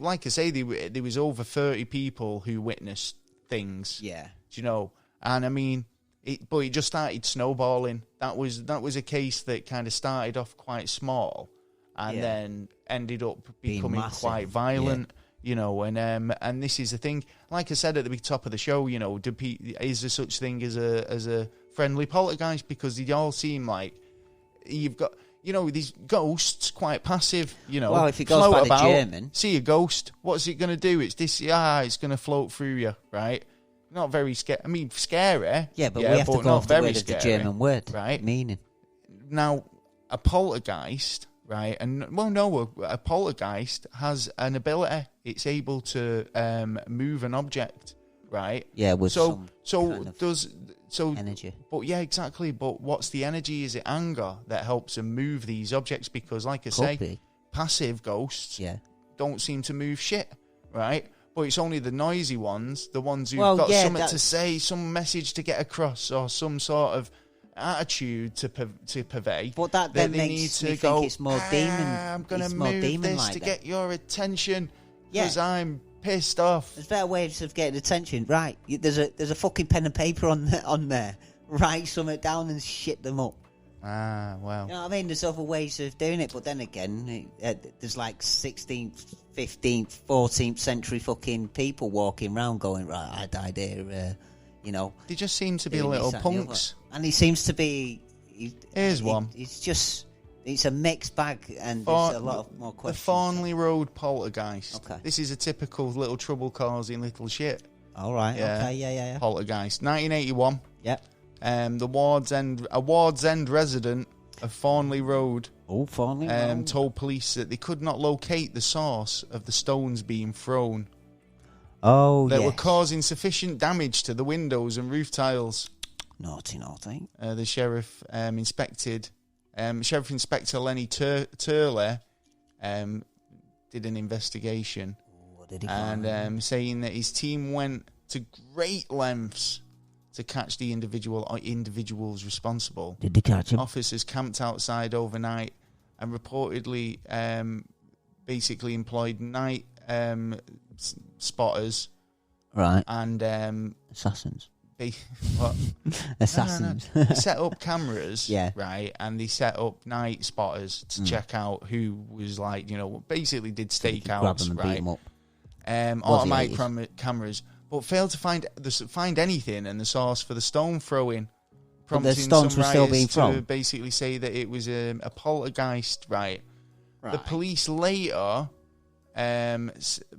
like I say, there was over 30 people who witnessed things. Yeah. Do you know? And I mean, it just started snowballing. That was a case that kind of started off quite small, and then ended up becoming quite violent. You know, and this is the thing. Like I said at the top of the show, you know, is there such thing as a friendly poltergeist? Because they all seem like you've got. You know, these ghosts, quite passive, you know. Well, if it goes by about, the German... See a ghost, what's it going to do? It's this, it's going to float through you, right? Not very scary. I mean, scary. Yeah, but we have to go off the word of the German word, right? Meaning. Now, a poltergeist, right? A poltergeist has an ability. It's able to move an object, right? Yeah, with energy. But yeah, exactly. But what's the energy? Is it anger that helps them move these objects? Because, like I say, passive ghosts don't seem to move shit, right? But it's only the noisy ones, the ones who've got something to say, some message to get across, or some sort of attitude to purvey. But that then makes me think it's more demon. I'm going to move this to get your attention because I'm pissed off. There's better ways of getting attention, right? There's a fucking pen and paper on there. Write something down and shit them up. Well. You know what I mean? There's other ways of doing it, but then again, there's like 16th, 15th, 14th century fucking people walking around going, right, I died here, you know. They just seem to be little punks. And he seems to be... Here's one. It's just... It's a mixed bag, and there's a lot of more questions. The Farnley Road Poltergeist. Okay. This is a typical little trouble-causing little shit. All right, okay, yeah. Poltergeist. 1981. Yep. A Ward's End resident of Farnley Road told police that they could not locate the source of the stones being thrown. That were causing sufficient damage to the windows and roof tiles. Naughty. The sheriff inspected... Sheriff Inspector Lenny Turley did an investigation. What did he and find? saying that his team went to great lengths to catch the individuals responsible. Did they catch him? Officers camped outside overnight and reportedly basically employed night spotters. Right. And assassins. What? Assassins. No. They set up cameras, yeah. right? And they set up night spotters to check out who was like, basically did stakeouts, grab them and right? beat them up. Automatic cameras, but failed to find anything and the source for the stone throwing, prompting the stones some were still being rioters to thrown? basically say that it was a poltergeist, right? Right. The police later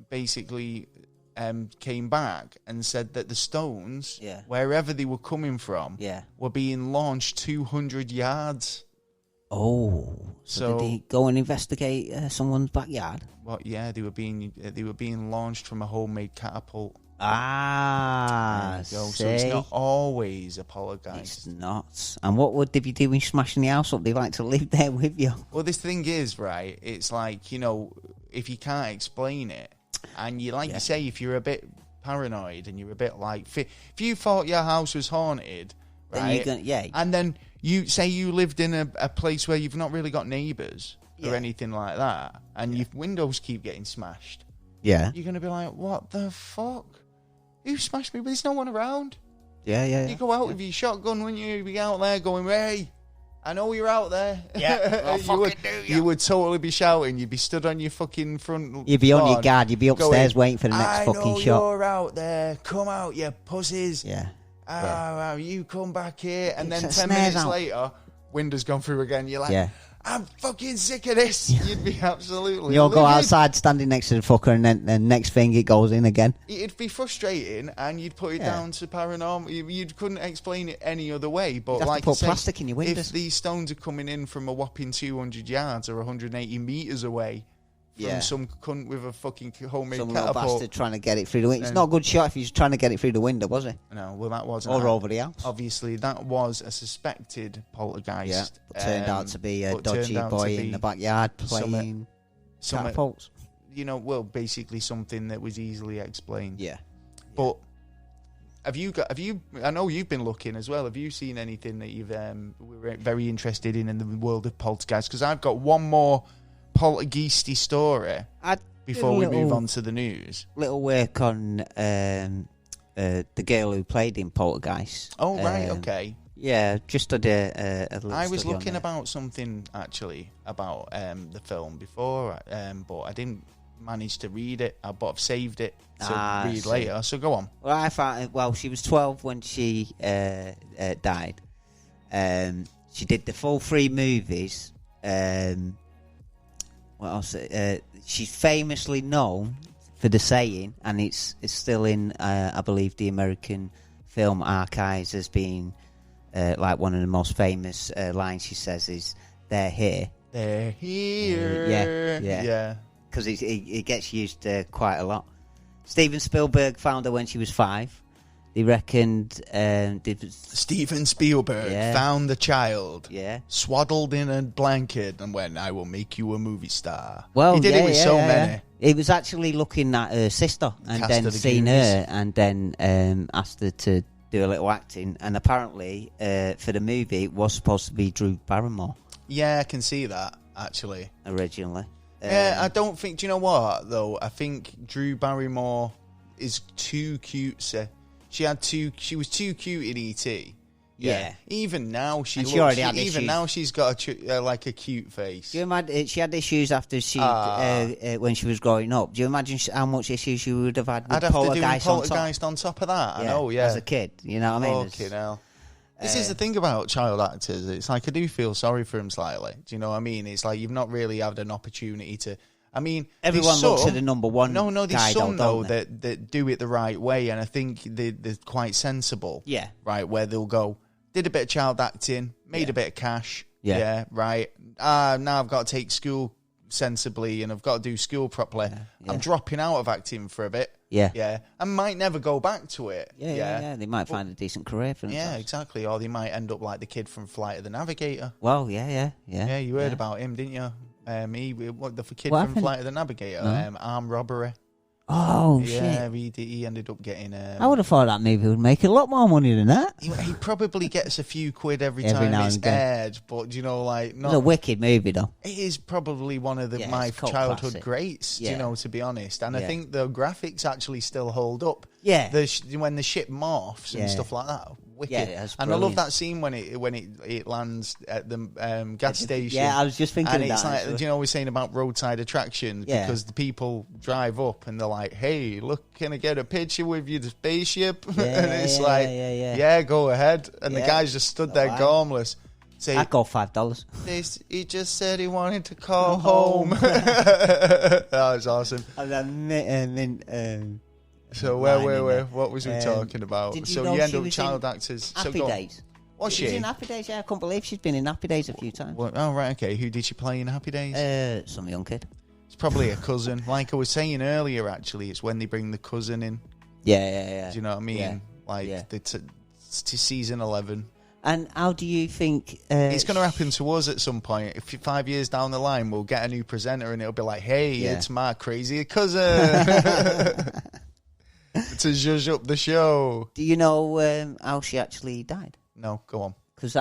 basically came back and said that the stones, wherever they were coming from, were being launched 200 yards. Oh, so did he go and investigate someone's backyard? Well, yeah, they were being launched from a homemade catapult. Ah, so it's not always a poltergeist. It's not. And what would they be doing smashing the house up? They like to live there with you. Well, this thing is, right, it's like, if you can't explain it, and you say, if you're a bit paranoid and you're a bit like, if you thought your house was haunted, right, and then you say you lived in a place where you've not really got neighbours or anything like that, and your windows keep getting smashed, you're going to be like, what the fuck? Who smashed me? But there's no one around. You go out with your shotgun when you be out there going, hey, I know you're out there. Yeah, you would totally be shouting. You'd be stood on your fucking front. You'd be on your guard. You'd be upstairs waiting for the next fucking I know shot. You're out there. Come out, you pussies. You come back here. And then 10 minutes later, window's gone through again. You're like, I'm fucking sick of this. You'd be absolutely You'll go outside standing next to the fucker, and then the next thing it goes in again. It'd be frustrating, and you'd put it down to paranormal. You couldn't explain it any other way. But you'd like have to put plastic in your windows. If these stones are coming in from a whopping 200 yards or 180 meters away from some cunt with a fucking homemade some catapult, little bastard trying to get it through the window. It's not a good shot if he's trying to get it through the window, was it? No, well, that wasn't. Or over the house. Obviously, that was a suspected poltergeist. Yeah, but turned out to be a dodgy boy in the backyard playing catapults. Basically something that was easily explained. Yeah. But have you? I know you've been looking as well. Have you seen anything that you've were very interested in the world of poltergeist? Because I've got one more poltergeisty story before we move on to the news. Little work on the girl who played in Poltergeist. Oh, right, okay. Yeah, just did a little I was study looking on about something, actually, about the film before, but I didn't manage to read it, but I've saved it to read later, so go on. Well, I found she was 12 when she died. She did the full 3 movies. What else? She's famously known for the saying, and it's still in, I believe, the American film archives as being like one of the most famous lines she says is, "They're here." They're here. Yeah. Because it gets used quite a lot. Steven Spielberg found her when she was 5. They reckoned... Steven Spielberg found the child, swaddled in a blanket, and went, I will make you a movie star. Well, he did it with so many. He was actually looking at her sister, and then seen her, and then asked her to do a little acting. And apparently, for the movie, it was supposed to be Drew Barrymore. Yeah, I can see that, actually. Originally. I don't think... Do you know what, though? I think Drew Barrymore is too cutesy. She was too cute in E.T. Yeah. Even now she now she's got like a cute face. Do you imagine she had issues after when she was growing up? Do you imagine how much issues she would have had with Poltergeist on top of that? I know, as a kid, you know what I mean? Fucking hell. This is the thing about child actors. It's like I do feel sorry for him slightly. Do you know what I mean? It's like you've not really had an opportunity to. I mean, everyone looks at the number one. No, there's some though that do it the right way, and I think they're quite sensible. Yeah, right. Where they'll go, did a bit of child acting, made a bit of cash. Yeah, right. Now I've got to take school sensibly, and I've got to do school properly. I'm dropping out of acting for a bit. Yeah. I might never go back to it. Yeah. They might find a decent career for themselves. Yeah, exactly. Or they might end up like the kid from Flight of the Navigator. Well, yeah. Yeah, you heard about him, didn't you? The kid from Flight of the Navigator, armed robbery. Oh, yeah, shit. he ended up getting... I would have thought that movie would make a lot more money than that. He probably gets a few quid every Every time now it's and again. aired, but, you know, like... It's a wicked movie, though. It is probably one of Yeah, my it's cult childhood classic. greats, Yeah. you know, to be honest. And I Yeah. think the graphics actually still hold up. Yeah. When the ship morphs and Yeah. stuff like that, wicked. Yeah, that's and I love brilliant. that scene when it lands at the gas station. Yeah, I was just thinking and of it's that, like, actually. you know, we're saying about roadside attractions Yeah. because the people drive up and they're like, "Hey, look, can I get a picture with you, the spaceship?" Yeah, and it's yeah, like, yeah. go ahead." And the Yeah. guy's just stood there, Alright. gormless. Say, I'd go $5. he just said he wanted to call home. That was awesome. So what was we talking about? did you So know you end she up was child in actors. Happy so Days. Was She was she? in Happy Days, yeah. I can't believe she's been in Happy Days a few times. Oh, right, okay. Who did she play in Happy Days? Some young kid. It's probably a cousin. Like I was saying earlier, actually, it's when they bring the cousin in. Yeah. Do you know what I mean? Yeah. Like, Yeah. to season 11. And how do you think... It's going to happen to us at some point. If 5 years down the line, we'll get a new presenter and it'll be like, "Hey, Yeah. it's my crazy cousin." To zhuzh up the show. Do you know how she actually died? No, go on. Because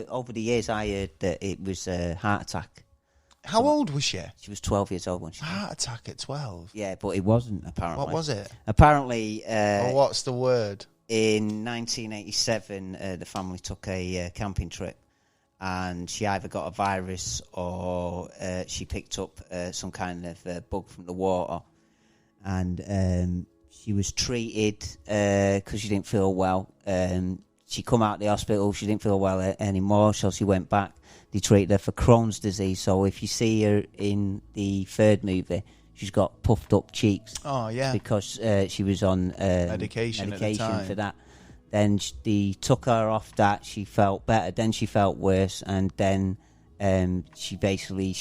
over the years, I heard that it was a heart attack. How old was she? She was 12 years old when she died. Heart attack at 12. Yeah, but it wasn't, apparently. What was it? Apparently... Or what's the word? In 1987, the family took a camping trip, and she either got a virus or she picked up some kind of bug from the water, and she was treated because she didn't feel well. She come out of the hospital, she didn't feel well anymore, so she went back. They treated her for Crohn's disease, so if you see her in the third movie, she's got puffed up cheeks. Oh, yeah. Because she was on medication at the time. for that. Then they took her off that. She felt better. Then she felt worse. And then she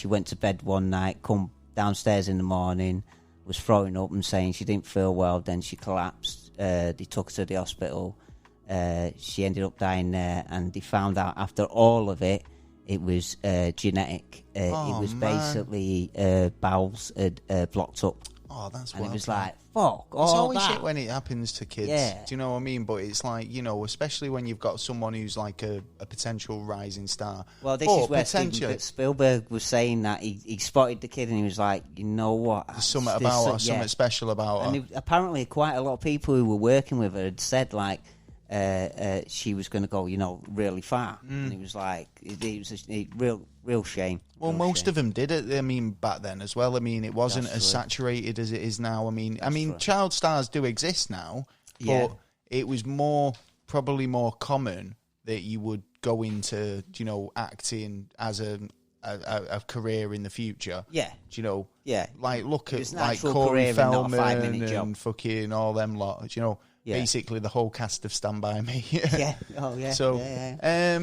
went to bed one night, come downstairs in the morning, was throwing up and saying she didn't feel well. Then she collapsed. They took her to the hospital. She ended up dying there. And they found out after all of it, it was genetic. It was basically bowels had blocked up. Oh, that's and well it was done. like, fuck, It's all always that. shit when it happens to kids. Yeah. Do you know what I mean? But it's like, you know, especially when you've got someone who's like a potential rising star. Well, this But is where potentially- Steven Spielberg was saying that he spotted the kid and he was like, you know what? There's something about her, something special about her. And apparently quite a lot of people who were working with her had said, like, she was going to go, you know, really far. And he was like, it was a real shame. Well, most of them did it. I mean, back then as well. I mean, it wasn't That's as true. saturated as it is now. I mean, true. child stars do exist now, Yeah. but it was probably more common that you would go into, you know, acting as a career in the future. Yeah. Do you know? Yeah. Like, look It at was an like actual Corey career and not a Feldman 5-minute job. and fucking all them lot. Do you know? Yeah. Basically, the whole cast of Stand By Me. Yeah. Oh, yeah. So, yeah.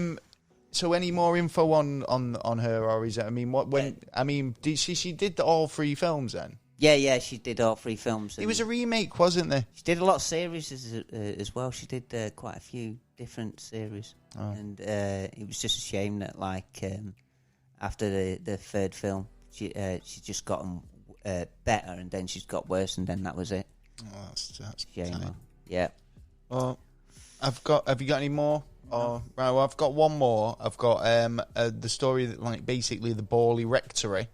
So any more info on her, or is it? I mean, did she did all 3 films then? Yeah, she did all 3 films. It was a remake, wasn't there? She did a lot of series as well. She did quite a few different series. Oh. And it was just a shame that, like, after the third film, she just gotten better, and then she's got worse, and then that was it. Oh, that's Shame, tight. man. Yeah. Well, have you got any more? Oh, right, well, I've got one more. I've got the story that, like, basically the Borley Rectory.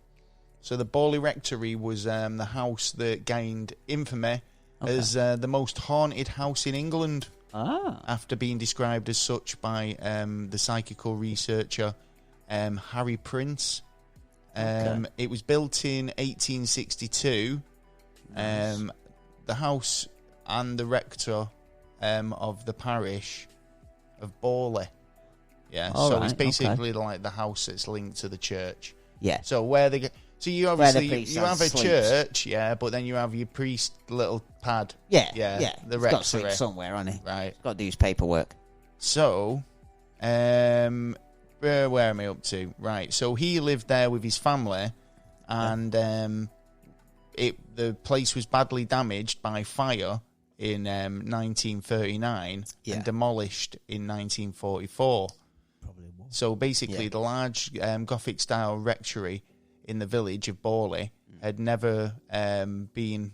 So the Borley Rectory was the house that gained infamy as the most haunted house in England. After being described as such by the psychical researcher Harry Prince. It was built in 1862. Nice. The house and the rector of the parish of Borley. Yeah, All so right, it's basically like the house that's linked to the church. Yeah. So you Where obviously the priest you have a sleeps. church, yeah, but then you have your priest little pad. Yeah. The He's got to sleep rectory. somewhere, hasn't he? Right. Got to do his paperwork. So, where am I up to? Right. So he lived there with his family, and the place was badly damaged by fire in 1939 and demolished in 1944. Probably was. So basically, the large Gothic-style rectory in the village of Borley had never been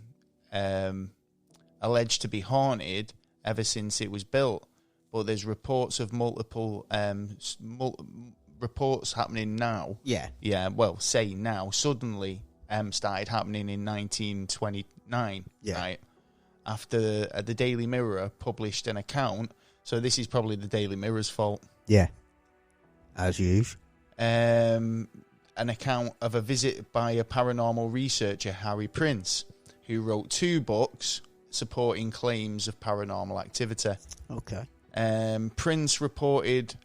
alleged to be haunted ever since it was built. But there's reports of multiple reports happening now. Yeah. Well, say now. Suddenly, started happening in 1929. Yeah. Right after the Daily Mirror published an account. So this is probably the Daily Mirror's fault. Yeah. As usual. An account of a visit by a paranormal researcher, Harry Prince, who wrote 2 books supporting claims of paranormal activity. Okay. Prince reported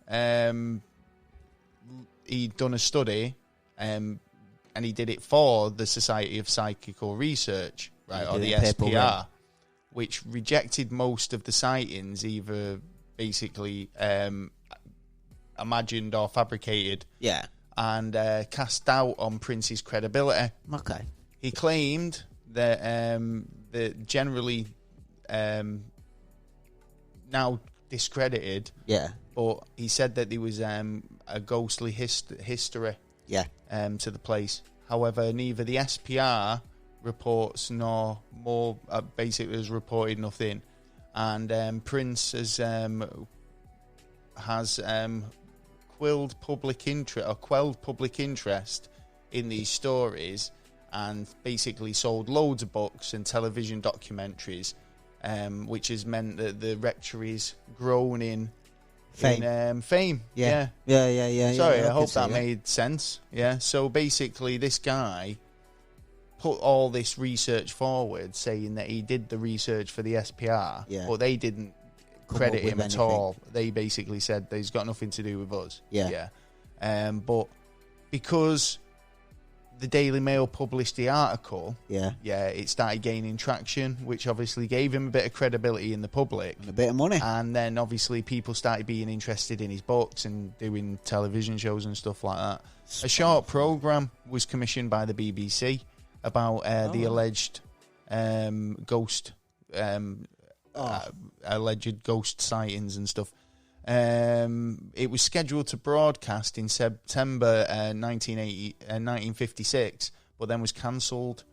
he'd done a study, and he did it for the Society of Psychical Research, right, or the SPR, which rejected most of the sightings, either basically imagined or fabricated. Yeah. And cast doubt on Prince's credibility. Okay. He claimed that that generally now discredited. Yeah. But he said that there was a ghostly history. Yeah. To the place. However, neither the SPR reports nor more basically has reported nothing. And Prince has quelled public interest in these stories, and basically sold loads of books and television documentaries, which has meant that the rectory's grown in fame. Yeah. Sorry, I hope that made sense. Yeah. So basically, this guy put all this research forward, saying that he did the research for the SPR, but they didn't credit him at all. They basically said that he's got nothing to do with us. Yeah. But because the Daily Mail published the article, it started gaining traction, which obviously gave him a bit of credibility in the public. And a bit of money. And then obviously people started being interested in his books and doing television shows and stuff like that. A short programme was commissioned by the BBC about the alleged ghost alleged ghost sightings and stuff. It was scheduled to broadcast in September 1956, but then was cancelled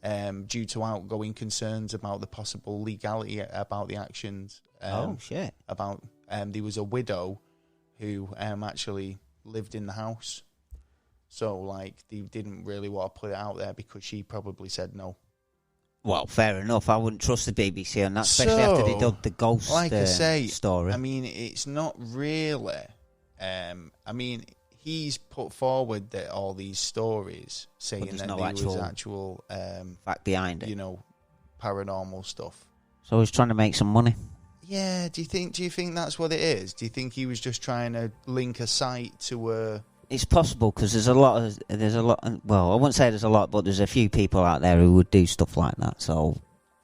due to outgoing concerns about the possible legality about the actions. About there was a widow who actually lived in the house, so like they didn't really want to put it out there because she probably said no. Well, fair enough. I wouldn't trust the BBC on that, especially after they dug the ghost story. I mean, it's not really. I mean, he's put forward that all these stories saying that there was actual fact behind it. You know, paranormal stuff. So he's trying to make some money. Yeah. Do you think that's what it is? Do you think he was just trying to link a site to a? It's possible because there's a lot. Well, I wouldn't say there's a lot, but there's a few people out there who would do stuff like that. So,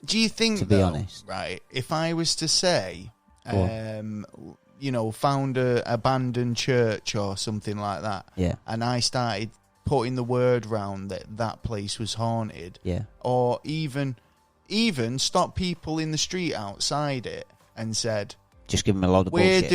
do you think, to be honest, right? If I was to say, you know, found a abandoned church or something like that, and I started putting the word round that place was haunted, or even stop people in the street outside it and said, just give them a load of bullshit.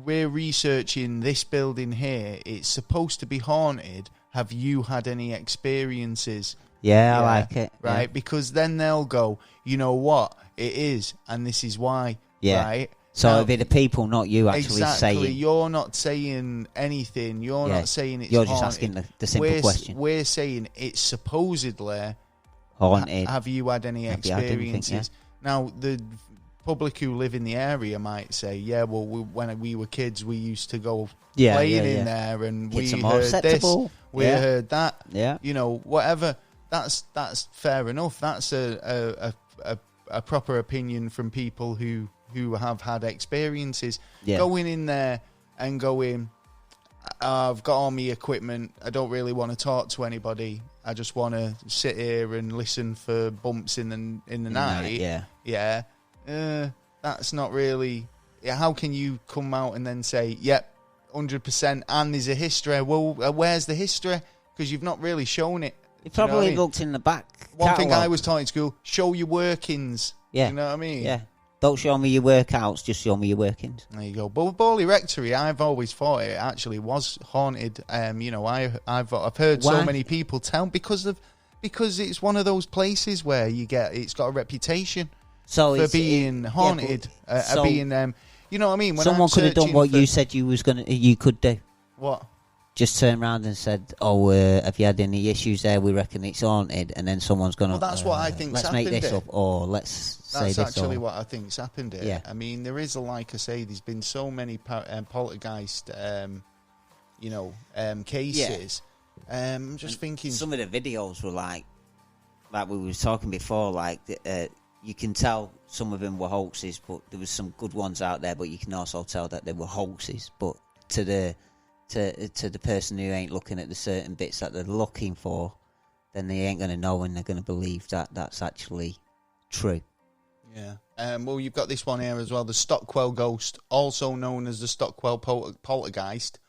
We're researching this building here. It's supposed to be haunted. Have you had any experiences? Yeah, I like it. Right, yeah. Because then they'll go, you know what, it is, and this is why. Yeah. Right. So it'll be the people, not you, actually saying. You're not saying anything. You're not saying it's haunted. You're just asking the simple question. We're saying it's supposedly haunted. Have you had any experiences? Now, the public who live in the area might say, yeah, well, when we were kids, we used to go playing in there, and kids we heard acceptable. This, we heard that. Yeah. You know, whatever. That's fair enough. That's a proper opinion from people who have had experiences. Going in there and going, I've got all my equipment, I don't really want to talk to anybody, I just want to sit here and listen for bumps in the night. That's not really. How can you come out and then say, yep, 100%, and there's a history? Well, where's the history? Because you've not really shown it. You probably looked in the back One catalog. thing I was taught in school, show your workings. You know what I mean? Yeah. Don't show me your workouts, just show me your workings. There you go. But with Bawley Rectory, I've always thought it actually was haunted. You know, I've heard so many people tell, because of Because it's one of those places where it's got a reputation for being haunted, being you know what I mean? When someone could have done what you said you could do. What? Just turn around and said, "Oh, have you had any issues there? We reckon it's haunted." And then someone's going to. Well, that's what I think's let's happened. Make this up, or let's say this. That's actually what I think's happened here. Yeah. I mean, there is like I say, there's been so many poltergeist, cases. I'm just thinking. Some of the videos were like we were talking before, you can tell some of them were hoaxes, but there was some good ones out there. But you can also tell that they were hoaxes. But to the person who ain't looking at the certain bits that they're looking for, then they ain't going to know, and they're going to believe that that's actually true. Yeah. Well, you've got this one here as well, the Stockwell ghost, also known as the Stockwell Poltergeist,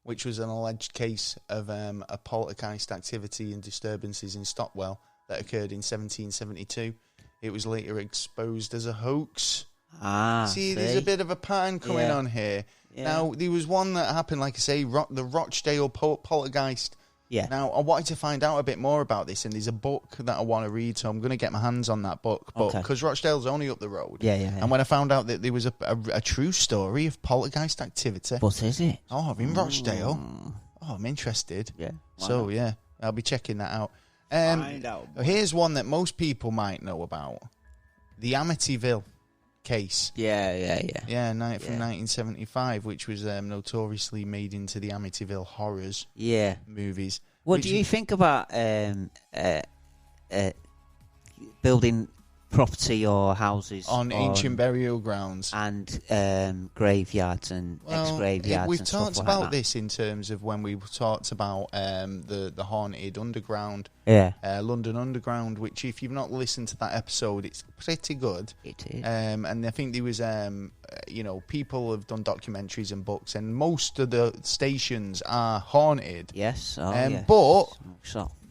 which was an alleged case of a poltergeist activity and disturbances in Stockwell that occurred in 1772. It was later exposed as a hoax. See, there's a bit of a pattern coming on here. Yeah. Now, there was one that happened, like I say, the Rochdale Poltergeist. Yeah. Now, I wanted to find out a bit more about this, and there's a book that I want to read, so I'm going to get my hands on that book. But because Rochdale's only up the road. Yeah. And when I found out that there was a true story of poltergeist activity. What is it? Oh, I'm in Rochdale. Oh, I'm interested. Yeah. So, yeah, I'll be checking that out. Find out. Here's one that most people might know about. The Amityville case. Yeah. From 1975, which was notoriously made into the Amityville Horrors movies. What do you think about building property or houses on ancient burial grounds and graveyards and ex-graveyards? We've and talked stuff about like that. this in terms of when we talked about the haunted underground, London Underground, which if you've not listened to that episode, it's pretty good. It is. And I think there was people have done documentaries and books, and most of the stations are haunted. Yes. But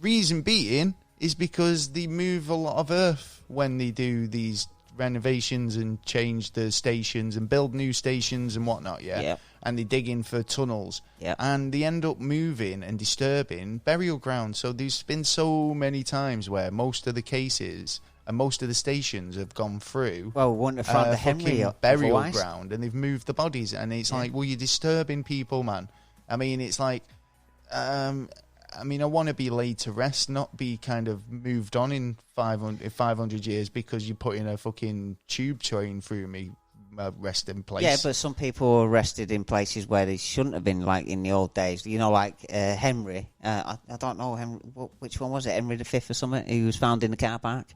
reason being is because they move a lot of earth when they do these renovations and change the stations and build new stations and whatnot, and they dig in for tunnels, and they end up moving and disturbing burial grounds. So there's been so many times where most of the cases and most of the stations have gone through one of the Henry burial ground, and they've moved the bodies, and it's like, well, you're disturbing people, man. I mean, it's like I want to be laid to rest, not be kind of moved on in 500 years because you're putting a fucking tube train through me resting place. Yeah, but some people were arrested in places where they shouldn't have been, like in the old days. You know, like Henry. I don't know, Henry. Which one was it? Henry V or something? He was found in the car park.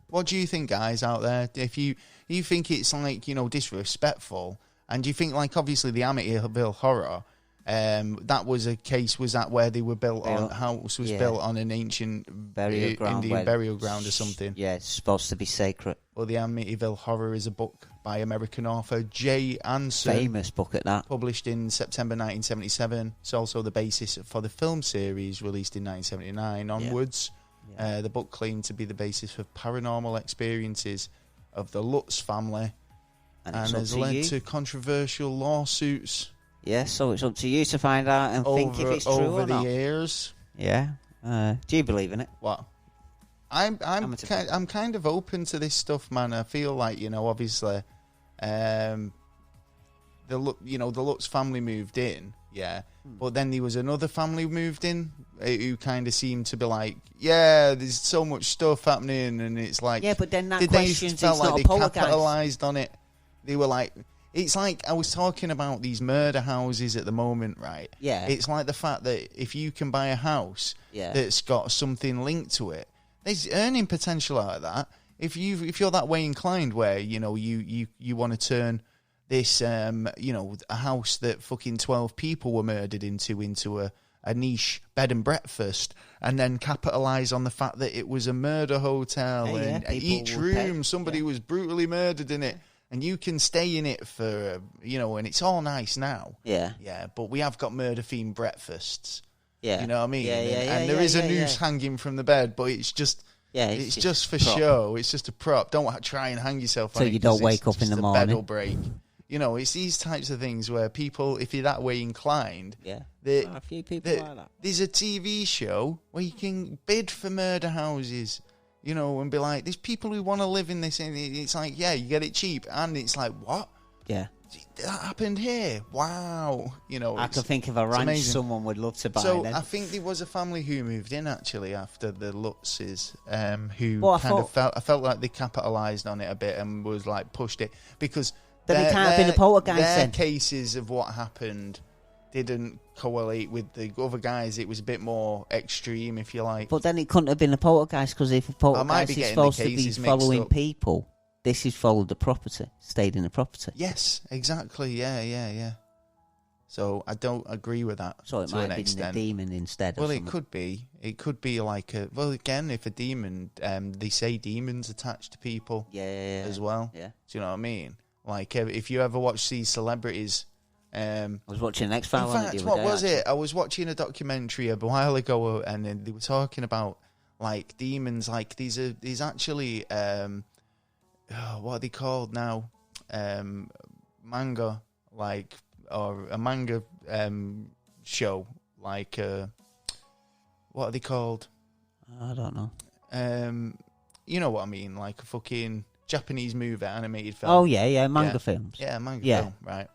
What do you think, guys, out there? If you think it's like, disrespectful, and do you think, like, obviously the Amityville Horror, that was a case, was that where they were built on, house was built on an ancient Indian burial ground or something? Yeah, it's supposed to be sacred. Well, the Amityville Horror is a book by American author Jay Anson. Famous book at that. Published in September 1977. It's also the basis for the film series released in 1979 onwards. Yeah. The book claimed to be the basis for paranormal experiences of the Lutz family and has led to controversial lawsuits. Yeah, so it's up to you to find out and think if it's true or not. Over the years. Yeah. Do you believe in it? What? I'm kind of open to this stuff, man. I feel like, obviously, the Lutz family moved in, but then there was another family moved in who kind of seemed to be like, there's so much stuff happening, and it's like, but then that questions it's felt not like a they poltergeist. capitalized on it. They were like, it's like I was talking about these murder houses at the moment, right? Yeah. It's like the fact that if you can buy a house that's got something linked to it, there's earning potential out of that. If you're that way inclined, where you want to turn this a house that fucking 12 people were murdered into a niche bed and breakfast, and then capitalize on the fact that it was a murder hotel, and each room somebody was brutally murdered in it. And you can stay in it for, and it's all nice now. Yeah. Yeah, but we have got murder-themed breakfasts. Yeah. You know what I mean? And there is a noose hanging from the bed, but it's just... Yeah, it's just for show. It's just a prop. Don't try and hang yourself on it. So you don't wake up in the morning. The bed will break. You know, it's these types of things where people, if you're that way inclined, a few people like that. There's a TV show where you can bid for murder houses, you know, and be like, there's people who want to live in this, and it's like, yeah, you get it cheap, and it's like, what? Yeah. That happened here. Wow. You know, I could think of a ranch someone would love to buy. So then. I think there was a family who moved in actually after the Lutzes, who I felt like they capitalised on it a bit and was like pushed it because then it can't have been a poltergeist. Their cases of what happened didn't correlate with the other guys. It was a bit more extreme, if you like. But then it couldn't have been a poltergeist because if a poltergeist is supposed to be following people. This is followed the property, stayed in the property. Yes, exactly. Yeah. So I don't agree with that. So it might have been a demon instead. Well, it could be. It could be like a. Well, again, if a demon, they say demons attached to people. Yeah. As well. Yeah. Do you know what I mean? Like if you ever watch these celebrities. I was watching X-Files. In fact, what was it? I was watching a documentary a while ago, and then they were talking about like demons. Like these actually. What are they called now? Manga, like, or a manga show, like, what are they called? I don't know. You know what I mean, like a fucking Japanese movie, animated film. Oh yeah, manga films. Yeah, manga film, right?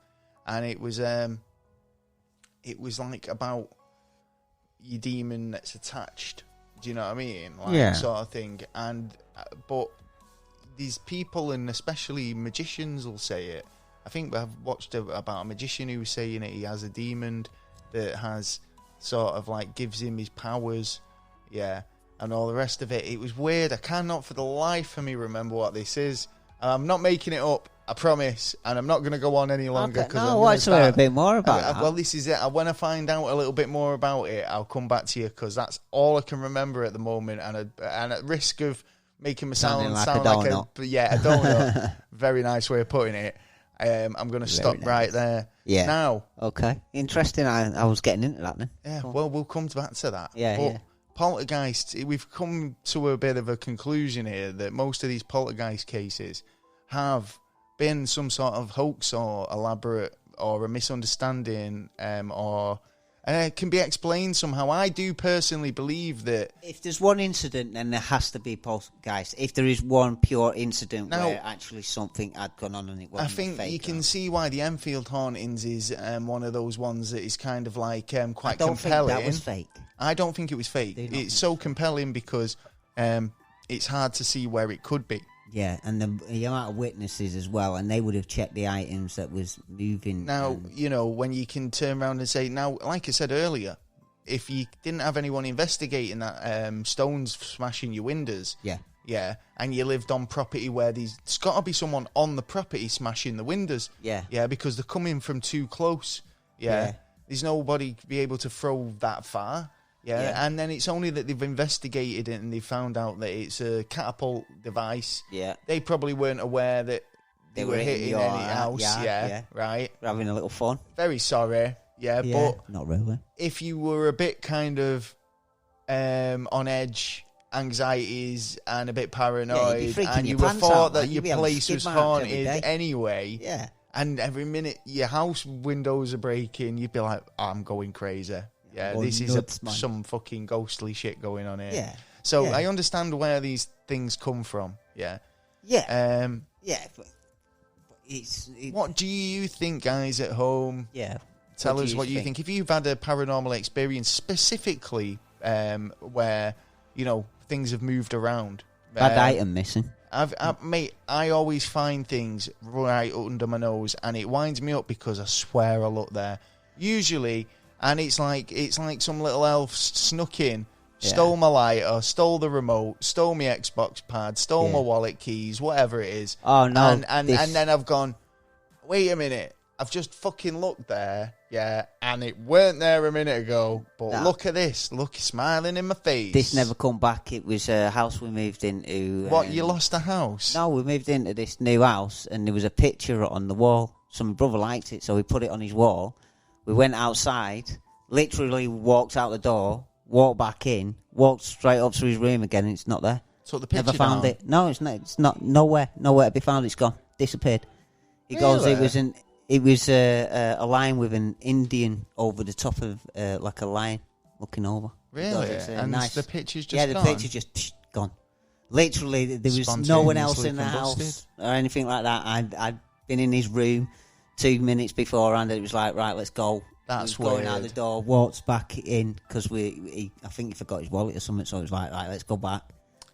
And it was like about your demon that's attached. Do you know what I mean? Like, sort of thing. And but. These people, and especially magicians, will say it. I think I've watched about a magician who was saying it. He has a demon that has sort of like gives him his powers, and all the rest of it. It was weird. I cannot for the life of me remember what this is. I'm not making it up, I promise, and I'm not going to go on any longer. Okay, no, what's a bit more about that? Well, this is it. When I find out a little bit more about it, I'll come back to you, because that's all I can remember at the moment, and at risk of making me sound like a donut. A donut. Very nice way of putting it. I'm going to stop right there. Yeah. Now. Okay. Interesting. I was getting into that then. Yeah. Cool. Well, we'll come back to that. Yeah. Poltergeist. We've come to a bit of a conclusion here that most of these poltergeist cases have been some sort of hoax or elaborate or a misunderstanding, or. It can be explained somehow. I do personally believe that... If there's one incident, then there has to be poltergeist. If there is one pure incident where actually something had gone on and it wasn't fake. I think you can see why the Enfield hauntings is one of those ones that is kind of like quite compelling. I don't think that was fake. I don't think it was fake. It's so compelling because it's hard to see where it could be. Yeah, and the amount of witnesses as well, and they would have checked the items that was moving. Now, you know, when you can turn around and say, now, like I said earlier, if you didn't have anyone investigating that stones smashing your windows, and you lived on property where there's got to be someone on the property smashing the windows, because they're coming from too close, there's nobody be able to throw that far. And then it's only that they've investigated it and they found out that it's a catapult device. Yeah. They probably weren't aware that they were hitting any house. Right. We're having a little fun. Very sorry. But not really. If you were a bit kind of on edge, anxieties and a bit paranoid, and you were thought that your place was haunted anyway, and every minute your house windows are breaking, you'd be like, I'm going crazy. Yeah, this is some fucking ghostly shit going on here. Yeah. So I understand where these things come from. Yeah. Yeah. But what do you think, guys at home? Yeah. Tell us what you think. If you've had a paranormal experience specifically where, you know, things have moved around. Bad item missing. Mate, I always find things right under my nose, and it winds me up because I swear I look there. Usually... And it's like some little elf snuck in, stole my lighter, stole the remote, stole my Xbox pad, stole my wallet keys, whatever it is. Oh, no. And then I've gone, wait a minute, I've just fucking looked there, and it weren't there a minute ago, but look at this, look, smiling in my face. This never come back. It was a house we moved into. What, you lost a house? No, we moved into this new house, and there was a picture on the wall. So my brother liked it, so he put it on his wall. We went outside, literally walked out the door, walked back in, walked straight up to his room again, and it's not there. So the picture never found it. No, it's not nowhere to be found. It's gone, disappeared. He goes, it was It was a line with an Indian over the top of like a lion looking over. Really? And the picture's just gone? gone? The picture's just gone. Literally, there was no one else in the house or anything like that. I'd been in his room 2 minutes beforehand, and it was like, right, let's go. That's weird. Going out the door, walked back in, because I think he forgot his wallet or something, so it was like, right, let's go back.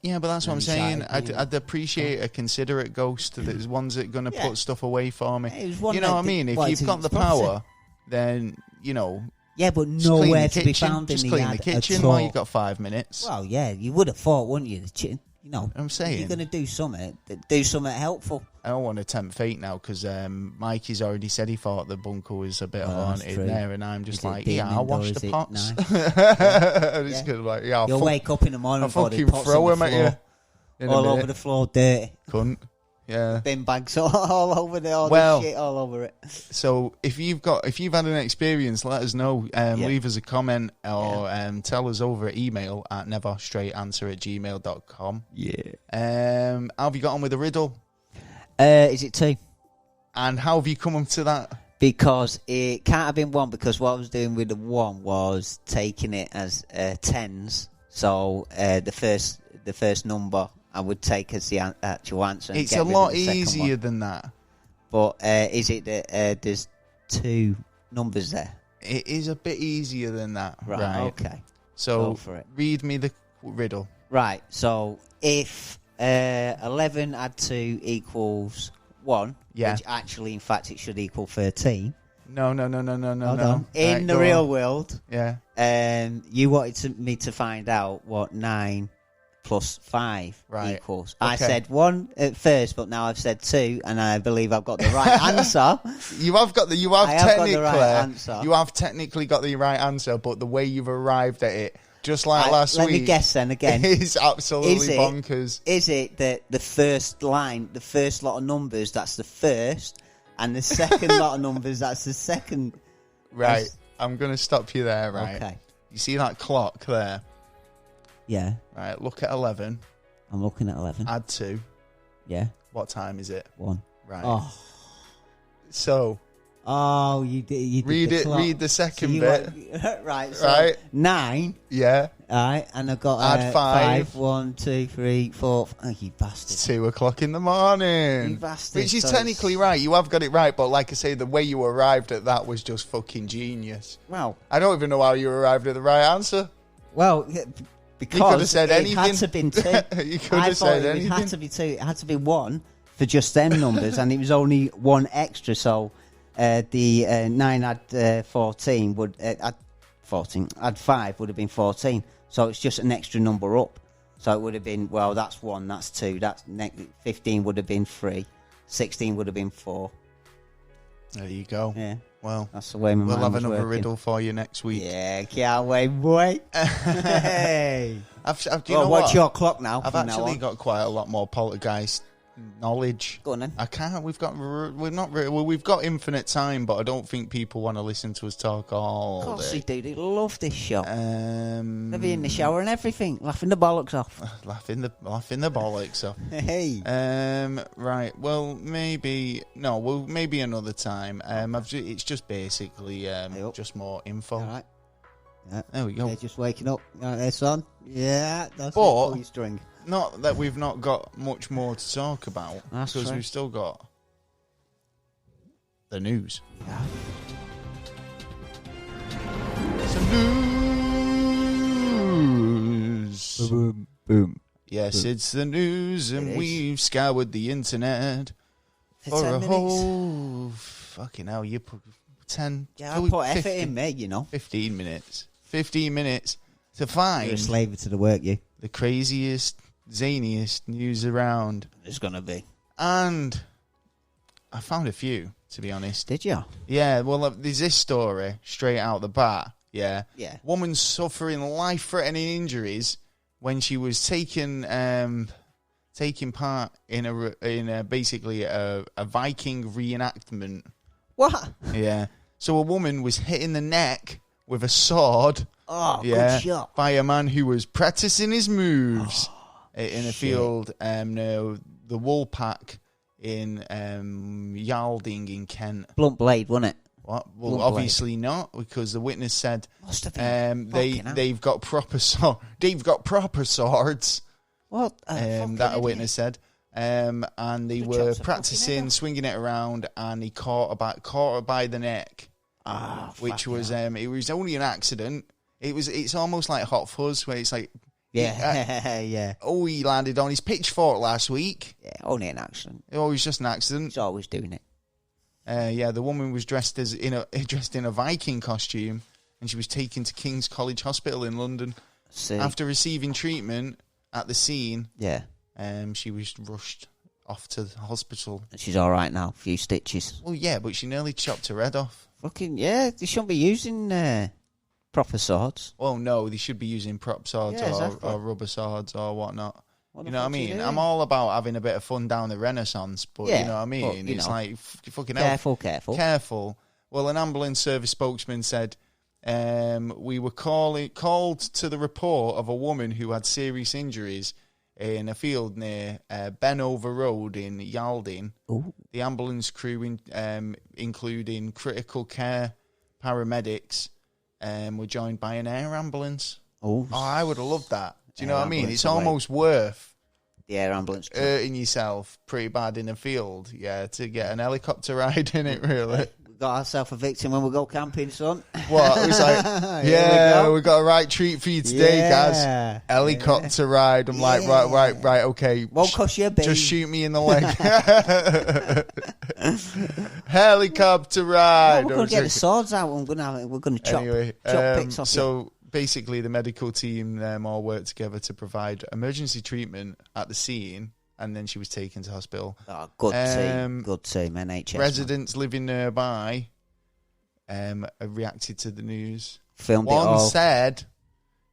Yeah, but that's what I'm saying. I'd appreciate a considerate ghost that's ones that are going to put stuff away for me. You know what I mean? If you've got the power, then, you know... Yeah, but nowhere to be found in the clean the kitchen while you've got 5 minutes. Well, yeah, you would have thought, wouldn't you? You know, I'm saying, if you're going to do something helpful. I don't want to tempt fate now, because Mikey's already said he thought the bunker was a bit haunted there, and I'm just like, I'll wash the pots. Nice? You'll wake up in the morning I'll for fucking the pots throw on the them floor, at you. all over the floor, dirty. Cunt. Yeah, bin bags all over the shit all over it. So if you've had an experience, let us know. Leave us a comment or tell us over email at neverstraightanswer@gmail.com. Yeah. How have you got on with the riddle? Is it 2? And how have you come up to that? Because it can't have been 1, because what I was doing with the 1 was taking it as tens. So the first number I would take as the actual answer. And it's a lot easier than that. But is it that there's 2 numbers there? It is a bit easier than that. Right. Okay. So read me the riddle. Right. So if 11 add 2 equals 1, which actually, in fact, it should equal 13. No. Hold on. In the real world, you wanted me to find out what 9 plus 5 equals. Okay. I said 1 at first, but now I've said 2, and I believe I've got the right answer. You have technically got the right answer, but the way you've arrived at it, just like last week. Let me guess then again. Is absolutely bonkers. Is it that the first line, the first lot of numbers, that's the first, and the second lot of numbers, that's the second? Right. I'm going to stop you there, right? Okay. You see that clock there? Yeah. Right, look at 11. I'm looking at 11. Add 2. Yeah. What time is it? 1. Right. Oh. So. Oh, you did read the clock. Read the second bit. Right. So 9. Yeah. Alright, and I've got add 5. 1, 2, 3, 4. Oh, you bastard. It's 2 o'clock in the morning. You bastard. Which is technically right. You have got it right, but like I say, the way you arrived at that was just fucking genius. Well. I don't even know how you arrived at the right answer. Well, because you could have said anything. It had to have been 2. You could have said anything. It had to be 2. It had to be 1 for just them numbers, and it was only 1 extra. So the 9 add 14 would add 5 would have been 14. So it's just an extra number up. So it would have been, well, that's 1, that's 2, that's 15 would have been 3, 16 would have been 4. There you go. Yeah. Well, that's the way my mind we'll have another working. riddle for you next week. Yeah, can't wait, boy. Hey. What's your clock now? I've actually got quite a lot more poltergeist knowledge. Go on then. I can't. We've got infinite time, but I don't think people want to listen to us talk all day. Of course they do. They love this show. They'll be in the shower and everything, laughing the bollocks off. laughing the bollocks off. Hey. Right. Well, maybe another time. It's just basically just more info. All right. Yeah. There we go. They're just waking up. Right, son. Yeah, that's it. String. Not that we've not got much more to talk about, because we've still got the news. Yeah. Some news. Boom, boom. Yes, boom. It's the news, and we've scoured the internet for a whole fucking hell. You put 10. Yeah, I put effort in, mate. You know, 15 minutes. 15 minutes to find. You're a slave to the work, you. The craziest, zaniest news around. It's gonna be. And I found a few, to be honest. Did you? Yeah, well, there's this story straight out the bat. Yeah. Yeah. Woman suffering life-threatening injuries when she was taking part in basically a Viking reenactment. What? Yeah. So a woman was hit in the neck with a sword. Oh, good shot. By a man who was practicing his moves in a field near the Woolpack in Yalding in Kent. Blunt blade, wasn't it? What? Well, Blunt obviously not, because the witness said Must have been. they've got proper swords. What? That a witness said. And they were practicing swinging it around, and he caught her by the neck, which was it was only an accident. It's almost like Hot Fuzz, where it's like yeah. Oh, he landed on his pitchfork last week. Yeah, only an accident. Oh, it was just an accident. He's always doing it. The woman was dressed in a Viking costume, and she was taken to King's College Hospital in London. After receiving treatment at the scene. Yeah. She was rushed off to the hospital. She's all right now. A few stitches. Well, yeah, but she nearly chopped her head off. Fucking yeah! They shouldn't be using proper swords. Well, no, they should be using prop swords or rubber swords or whatnot. You know what I mean? I'm all about having a bit of fun down the Renaissance, but you know what I mean? But, it's like, fucking careful. Well, an ambulance service spokesman said, we were called to the report of a woman who had serious injuries in a field near Benover Road in Yalding. Ooh. The ambulance crew, including critical care paramedics, were joined by an air ambulance. Oh, I would have loved that. Do you know what I mean? It's almost worth the air ambulance hurting yourself pretty bad in a field, to get an helicopter ride in it, really. We got ourselves a victim when we go camping, son. What? It was like, we got a right treat for you today, guys. Helicopter ride. I'm like, right, okay. Won't cost you a bean. Just shoot me in the leg. Helicopter ride. We're going to get the swords out. We're going to chop bits off you. Basically, the medical team all worked together to provide emergency treatment at the scene, and then she was taken to hospital. Oh, good team, NHS. Residents living nearby reacted to the news. Filmed it all. One said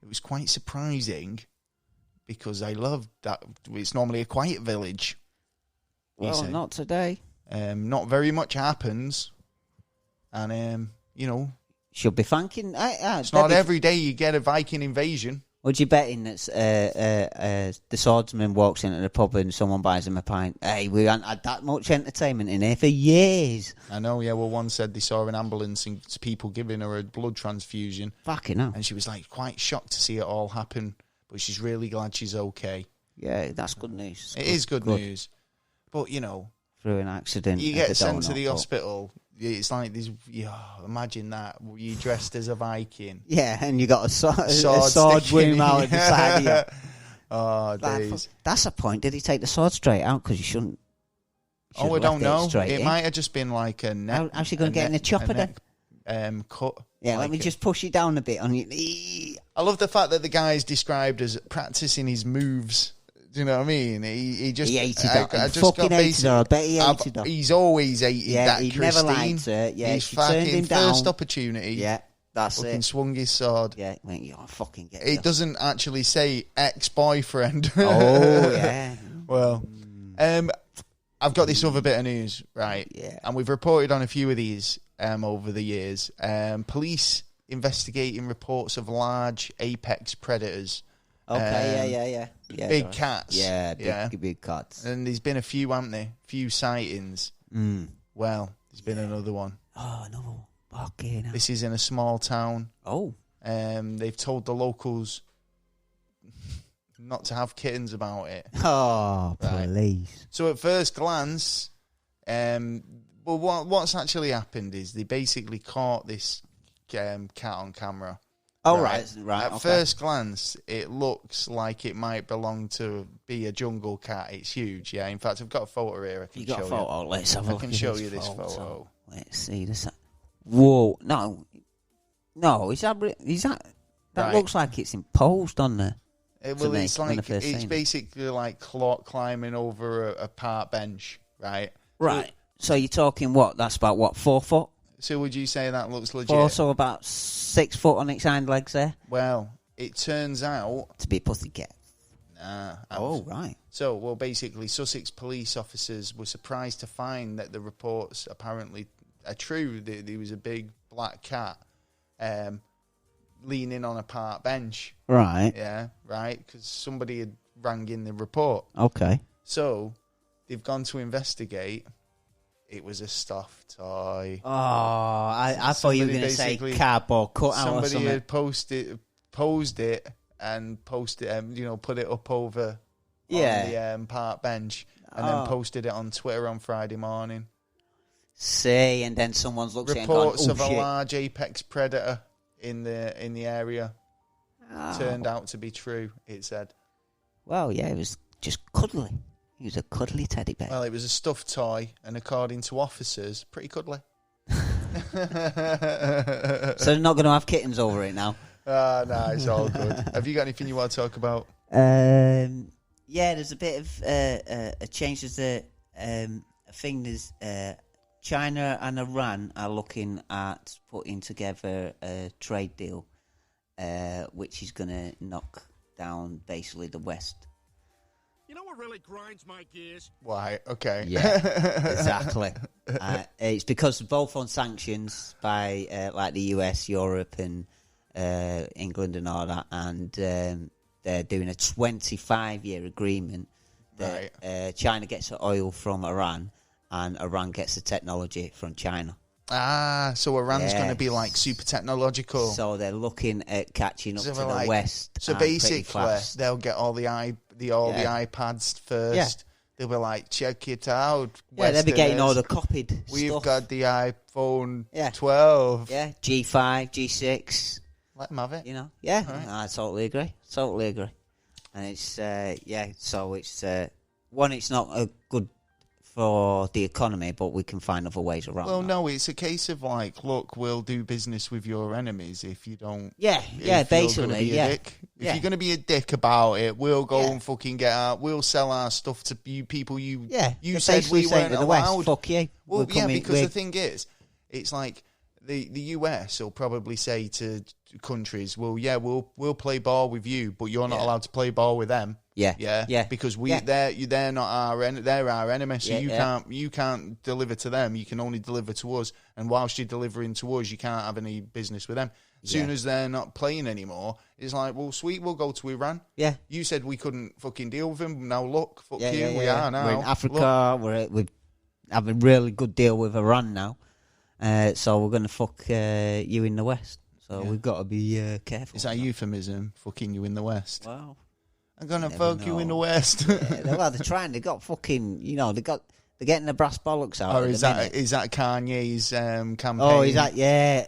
it was quite surprising because I loved that. It's normally a quiet village. Well, not today. Not very much happens, and should be thanking. It's not every day you get a Viking invasion. Would you betting that the swordsman walks into the pub and someone buys him a pint? Hey, we haven't had that much entertainment in here for years. I know, yeah. Well, one said they saw an ambulance and people giving her a blood transfusion. Fucking hell. And she was like quite shocked to see it all happen, but she's really glad she's okay. Yeah, that's good news. It is good news. But, through an accident, you get sent to the hospital. It's like this. Imagine that you dressed as a Viking. Yeah, and you got a sword wound out at the side of you. Oh, days. That's a point. Did he take the sword straight out? Because you shouldn't. I don't know. It might have just been like a neck. How's she going to get in the chopper then? Cut. Yeah, let me just push it down a bit on you. I love the fact that the guy's described as practicing his moves. Do you know what I mean? He hated her. I bet he hated her. He's always hated that he Christine. Never liked her. Yeah, he's she fucking turned him first down. opportunity. Yeah, that's fucking it. Swung his sword. Yeah, mate, you fucking get it. Doesn't actually say ex-boyfriend. Oh, yeah. Well, I've got this other bit of news, right? Yeah. And we've reported on a few of these over the years. Police investigating reports of large apex predators. Okay, yeah. Big cats. Yeah, big cats. And there's been a few, haven't there? Few sightings. Well, there's been another one. Oh, no. Okay, now. This is in a small town. Oh. They've told the locals not to have kittens about it. Oh, right. Please. So at first glance, what's actually happened is they basically caught this cat on camera. Oh, right. At first glance, it looks like it might belong to be a jungle cat. It's huge, yeah. In fact, I've got a photo here. I can you got show a photo? You. Let's have a look. I can show you this photo. Let's see this. Whoa! No, is that? That looks like it's imposed on there. It's basically like climbing over a park bench, right? Right. So you're talking what? That's about 4 foot. So would you say that looks legit? Also about 6 foot on its hind legs there? Well, it turns out... to be a pussycat. Nah. Right. So, basically, Sussex police officers were surprised to find that the reports apparently are true. There was a big black cat leaning on a park bench. Right. Yeah, right, because somebody had rang in the report. Okay. So... they've gone to investigate. It was a stuffed toy. Oh, I thought you were going to say cardboard cutout or something. Somebody had posed it, and put it up over on the park bench, and then posted it on Twitter on Friday morning. See, and then someone's looked at it and gone, Reports of a shit. large apex predator in the area turned out to be true, it said. Well, yeah, it was just cuddly. He was a cuddly teddy bear. Well, it was a stuffed toy, and according to officers, pretty cuddly. So they're not going to have kittens over it now? No, it's all good. Have you got anything you want to talk about? Yeah, there's a bit of a change. There's a thing. There's China and Iran are looking at putting together a trade deal, which is going to knock down basically the West. You know what really grinds my gears? Why? Okay. Yeah, exactly. It's because they're both on sanctions by like the US, Europe, and England and all that, and they're doing a 25-year agreement that China gets the oil from Iran, and Iran gets the technology from China. So Iran's going to be like super technological. So they're looking at catching up to the West. So basically, they'll get all the iPads first. Yeah. They'll be like, check it out. Yeah, they'll be getting all the copied We've stuff. got the iPhone 12. Yeah, G5, G6. Let them have it. You know, yeah, right. I totally agree. And it's so it's one, it's not good for the economy, but we can find other ways around. Well, that. no, it's a case of like, look, we'll do business with your enemies if you don't. Basically, If you're going to be a dick about it, we'll go and fucking get out. We'll sell our stuff to you people. You said we weren't to the allowed. West, fuck you. Well, because the thing is, it's like the US will probably say to countries, well, yeah, we'll play ball with you, but you're not allowed to play ball with them. Yeah. Because they're not they're our enemy, so you can't deliver to them. You can only deliver to us. And whilst you're delivering to us, you can't have any business with them. As soon as they're not playing anymore, it's like, well, sweet, we'll go to Iran. Yeah. You said we couldn't fucking deal with them. Now look, fuck you, we are now. We're in Africa. We're having a really good deal with Iran now. So we're going to fuck you in the West. So we've got to be careful. Is that a euphemism? Fucking you in the West. Wow. I'm gonna fuck you in the West. They're trying. They got fucking. They're getting the brass bollocks out. Or is that Kanye's campaign? Oh, is that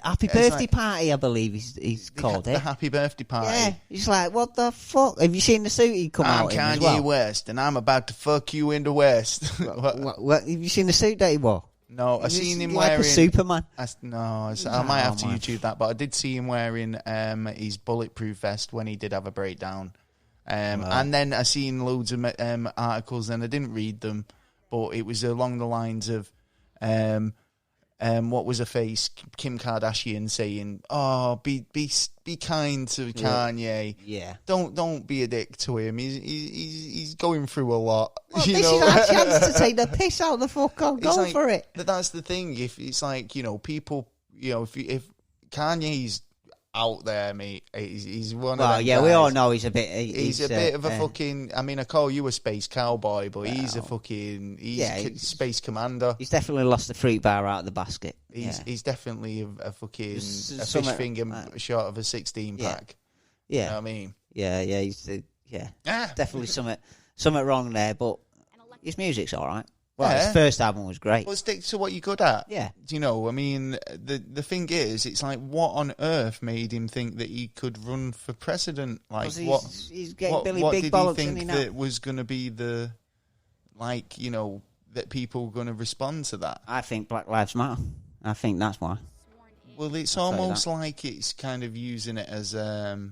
Happy Birthday Party? I believe he's called it. The Happy Birthday Party. Yeah, he's like, what the fuck? Have you seen the suit he come out in? I'm Kanye West, and I'm about to fuck you in the West. what, have you seen the suit that he wore? No, I seen him like wearing... a Superman. I might have to YouTube that, but I did see him wearing his bulletproof vest when he did have a breakdown. And then I seen loads of articles, and I didn't read them, but it was along the lines of... what was her face? Kim Kardashian saying, "Oh, be kind to Kanye. Yeah, don't be a dick to him. He's going through a lot. Well, this is our chance to take the piss out of the fuck on. Go for it." But that's the thing. If it's like people, if Kanye's out there, mate, he's one of them guys. We all know he's a bit. He's a bit of a fucking. I mean, I call you a space cowboy, but he's a fucking. He's space commander. He's definitely lost the fruit bar out of the basket. He's definitely a fucking fish finger short of a 16 pack. Yeah, you know what I mean. Yeah. Definitely something wrong there, but his music's all right. Well, his first album was great. Well, stick to what you're good at. Yeah. Do you know, I mean, the thing is, it's like, what on earth made him think that he could run for president? Like, he's getting Billy what Big did Bollocks, he think that was going to be the, like, that people were going to respond to that? I think Black Lives Matter. I think that's why. Well, it's almost like it's kind of using it as a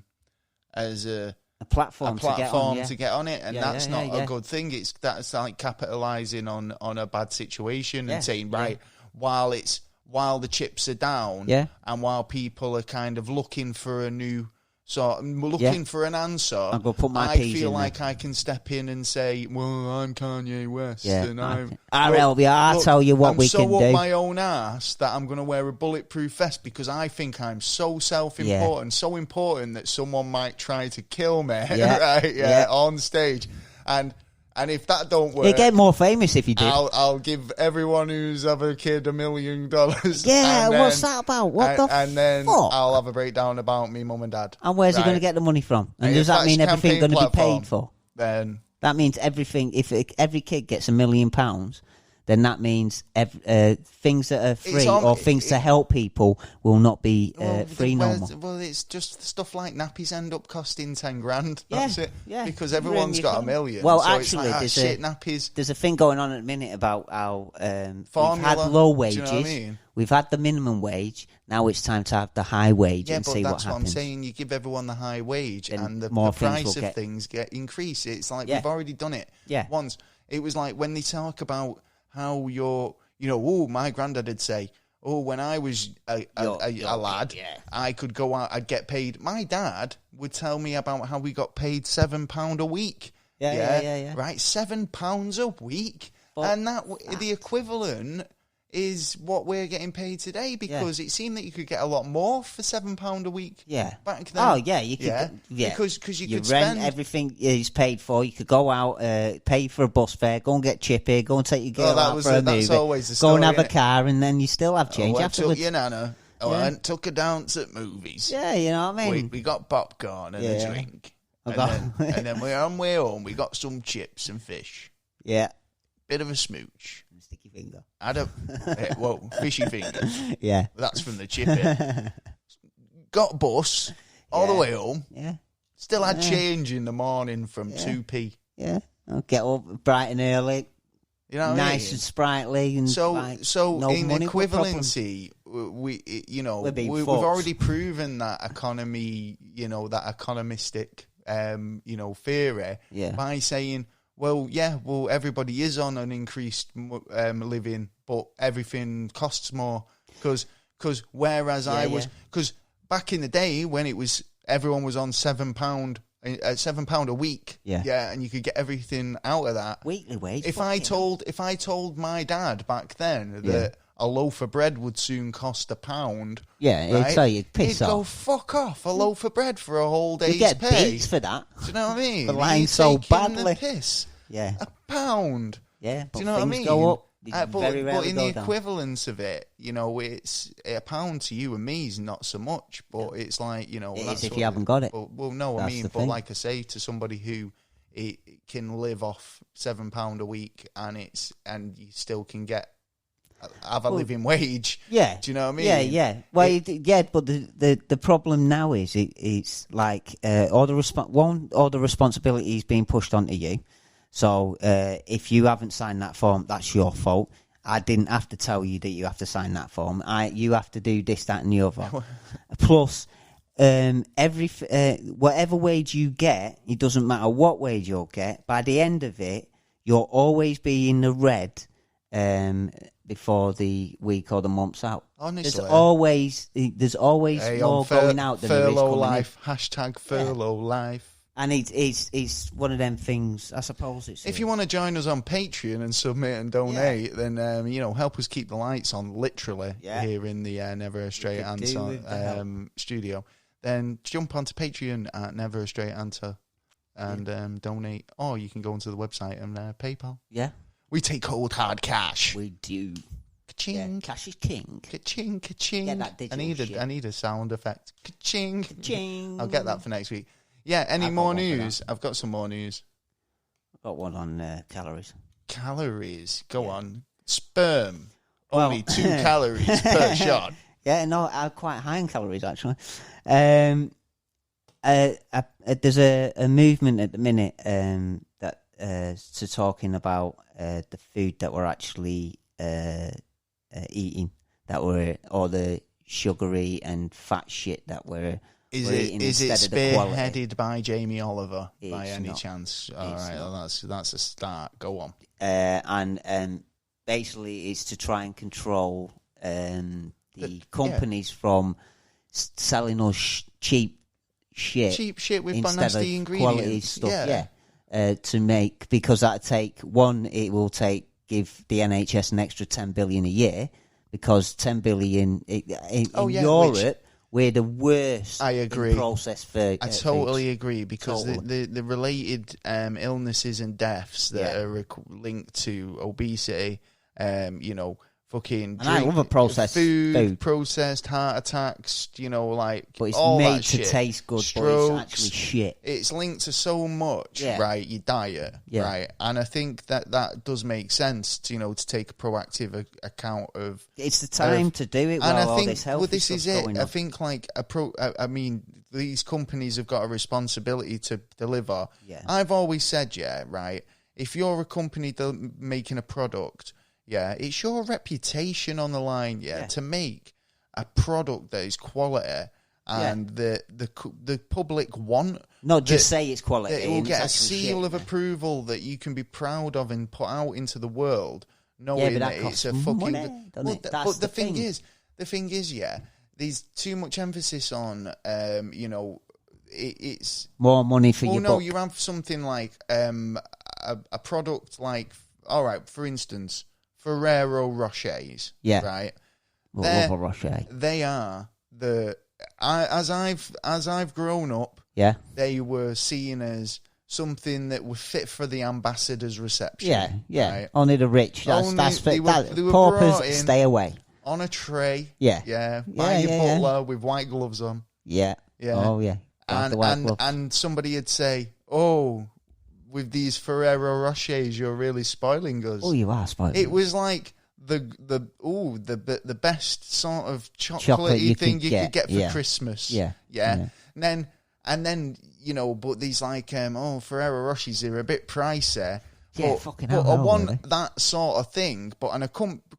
platform to get on it, and that's not a good thing. That's like capitalizing on a bad situation and saying, right, while the chips are down, and while people are kind of looking for a new for an answer, I'm gonna put my I peas feel in like there. I can step in and say, well, I'm Kanye West, and I'll tell you what we can do. I'm so up my own ass that I'm going to wear a bulletproof vest because I think I'm so self-important, so important that someone might try to kill me, on stage. And And if that don't work, You'd get more famous if you did. I'll give everyone who's ever a kid $1 million. Yeah, what's that about? And then I'll have a breakdown about me mum and dad. And where's he going to get the money from? And does that mean everything's going to be paid for? Then that means everything. If every kid gets £1 million, then that means things that are free or things to help people will not be free no more. Well, it's just stuff like nappies end up costing $10,000. That's it. Yeah, because everyone's got $1 million. Well, so actually, it's like, nappies. There's a thing going on at the minute about how Formula, we've had low wages. Do you know what I mean? We've had the minimum wage. Now it's time to have the high wage and see what happens. Yeah, but that's what I'm saying. You give everyone the high wage and the price of things get increased. It's like we've already done it once. It was like when they talk about how my granddad would say, when I was a lad, I could go out, I'd get paid. My dad would tell me about how we got paid £7 a week. Yeah. Right, £7 a week. But and the equivalent is what we're getting paid today because it seemed that you could get a lot more for £7 a week. Yeah. Back then. Oh yeah, you could. Because you could rent spend everything is paid for. You could go out, pay for a bus fare, go and get chippy, go and take your girl out for a movie. That's always the story, go and have a car, and then you still have change afterwards. Took your nana. I took her down to movies. Yeah, you know what I mean. We got popcorn and a drink, and then we're on way home. We got some chips and fish. Yeah. Bit of a smooch. Sticky finger. Fishy finger. Yeah. That's from the chippy. Got bus all the way home. Yeah. Still had change in the morning from 2p. Yeah. I'll get up bright and early. You know what nice and sprightly. And so no in money, equivalency, we've already proven that economy, that economistic, theory by saying, everybody is on an increased living, but everything costs more because whereas because back in the day when it was everyone was on £7 a week, and you could get everything out of that weekly wage. If I told my dad back then that a loaf of bread would soon cost £1, he'd tell you piss off. He'd go fuck off. A loaf of bread for a whole day's you get pay. Beats for that. Do you know what I mean? For lying so badly. The piss. Yeah, £1. Yeah, do you know what I mean? Go up. But in the equivalence of it, it's £1 to you and me is not so much. But it's like that's if you haven't got it. But like I say, to somebody who can live off £7 a week and you still can have a living wage. Yeah, do you know what I mean? Yeah. Well, but the problem now is it's like all the responsibility is being pushed onto you. So if you haven't signed that form, that's your fault. I didn't have to tell you that you have to sign that form. You have to do this, that, and the other. Plus, whatever wage you get, it doesn't matter what wage you'll get. By the end of it, you'll always be in the red before the week or the month's out. Honestly, there's always more going out than there is coming life. In. #furlough life. And it's one of them things, I suppose. If you want to join us on Patreon and submit and donate, then help us keep the lights on, literally, here in the Never a Straight Answer studio. Then jump onto Patreon at Never a Straight Answer and donate. Or you can go onto the website and PayPal. Yeah. We take cold hard cash. We do. Ka-ching. Yeah, cash is king. Ka-ching, ka-ching. Get that digital I need a sound effect. Ka-ching. Ka-ching. I'll get that for next week. Yeah, any more news? I've got some more news. I've got one on calories. Calories? Go on. Sperm. Only 2 calories per shot. Yeah, no, I'm quite high in calories, actually. There's a movement at the minute that to talking about the food that we're actually eating, that we're all the sugary and fat shit that we're eating. Is it spearheaded by Jamie Oliver by any chance? All right, well, that's a start. Go on. And basically, it's to try and control the companies from selling us cheap shit with instead nasty of ingredients. Quality stuff. To make, because it will give the NHS an extra 10 billion a year, because 10 billion in Europe we're the worst. I agree. In process for. I totally agree, because Totally. the related illnesses and deaths that are linked to obesity, fucking and I love a processed food. processed heart attacks, like but it's all made that to shit. taste good, Strokes, but it's actually shit. It's linked to so much, right? Your diet, right? And I think that does make sense, to take a proactive account of. It's the time to do it. And I all think, this healthy this is it. Going I on. think like I mean, these companies have got a responsibility to deliver. Yeah. I've always said, right. If you're a company making a product. Yeah, it's your reputation on the line, to make a product that is quality and the public want. Not just say it's quality. It will get a seal shit, of approval that you can be proud of and put out into the world, knowing that that it's a costs fucking. money, doesn't it? That's But the the thing is, there's too much emphasis on, it's more money for your no, buck. you have something like a product like, all right, for instance. Ferrero Rochers, right? They are as I've grown up, they were seen as something that was fit for the ambassador's reception. Right? Only the rich. That's fit. Paupers stay away. On a tray. By your butler with white gloves on. Oh yeah. And somebody would say, "Oh, with these Ferrero Rochers, you're really spoiling us." Oh, you are spoiling. It was like the best sort of chocolatey thing you could get for Christmas. And then but these like Ferrero Rochers are a bit pricey. Fucking but hell, I want really. that sort of thing. But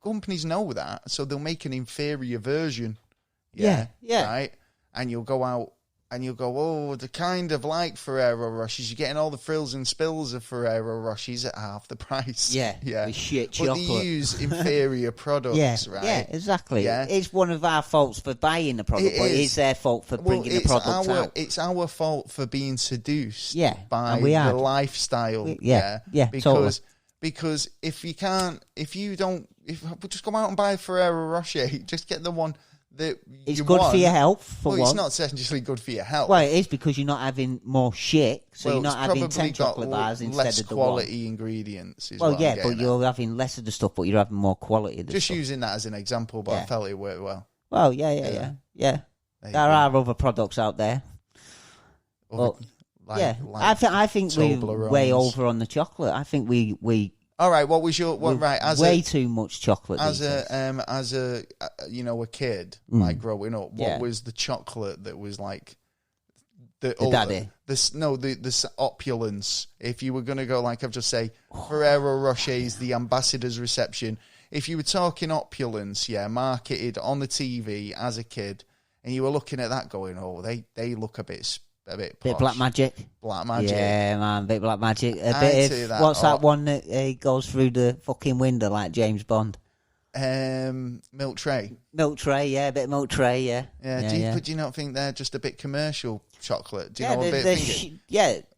companies know that, so they'll make an inferior version. Right, and you'll go out. And you'll go, oh, the kind of like Ferrero Rochers. You're getting all the frills and spills of Ferrero Rochers at half the price. The shit chocolate. But they use inferior products, right? Yeah, exactly. Yeah. It's one of our faults for buying the product, but it's their fault for bringing the product out. It's our fault for being seduced by the lifestyle. Because if you just go out and buy Ferrero Rocher, just get the one that it's good for your health. It's not essentially good for your health. Well, it is because you're not having more shit, so you're not having 10 chocolate bars instead of the quality ingredients. But you're having less of the stuff, but you're having more quality of the Just stuff. using that as an example, but I felt it worked well. Well, yeah. There are other products out there. I think we're way over on the chocolate. I think we All right, what was your way too much chocolate as a kid like growing up? What was the chocolate that was like the daddy? The opulence. If you were going to go like I've just say Ferrero Rocher's the ambassador's reception. If you were talking opulence, marketed on the TV as a kid, and you were looking at that going, oh, they look a bit posh. Bit Black Magic. Yeah, man, bit Black Magic. What's that one that goes through the fucking window like James Bond? Milk Tray. Milk Tray, a bit of Milk Tray, yeah. But do you not think they're just a bit commercial chocolate? Do you know what a bit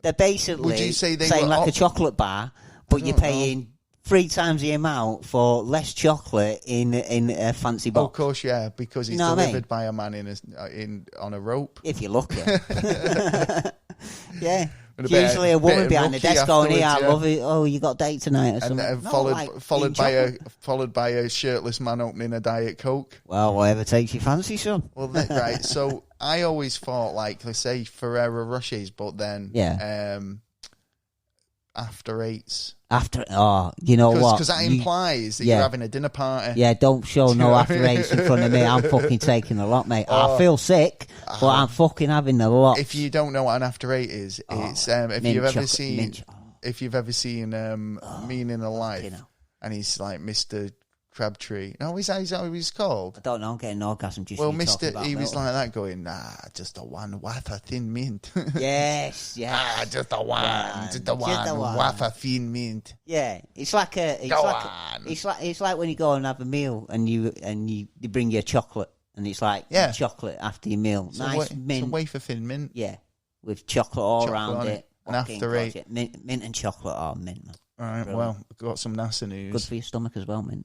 they're basically would you say they saying were like a chocolate bar, but you're paying 3 times the amount for less chocolate in a fancy box. Oh, of course, yeah, because it's delivered by a man on a rope. If you're lucky. Yeah. Usually a woman behind the desk going, "Here, I love it. Oh, you got a date tonight or something." And followed by a shirtless man opening a Diet Coke. Well, whatever takes your fancy, son. Well, right. So I always thought, like, let's say Ferrero Rochers, but then after eights. You know what? Because that implies that you're having a dinner party. Yeah, don't show no after eights in front of me. I'm fucking taking a lot, mate. I feel sick, but I'm fucking having a lot. If you don't know what an after eight is, it's if you've ever seen Meaning of Life, and he's like Mr. Crabtree. No, is that what he's called? I don't know. I'm getting an orgasm just. Well, he was like that, going, just a one wafer thin mint. Yes. Just a one wafer thin mint. Yeah, it's like it's like when you go and have a meal and you bring your chocolate and it's like chocolate after your meal. Nice mint, some wafer thin mint. Yeah, with chocolate all around it. And after eight, mint and chocolate. Oh, mint, man. All right. Brilliant. Well, we've got some NASA news. Good for your stomach as well, mint.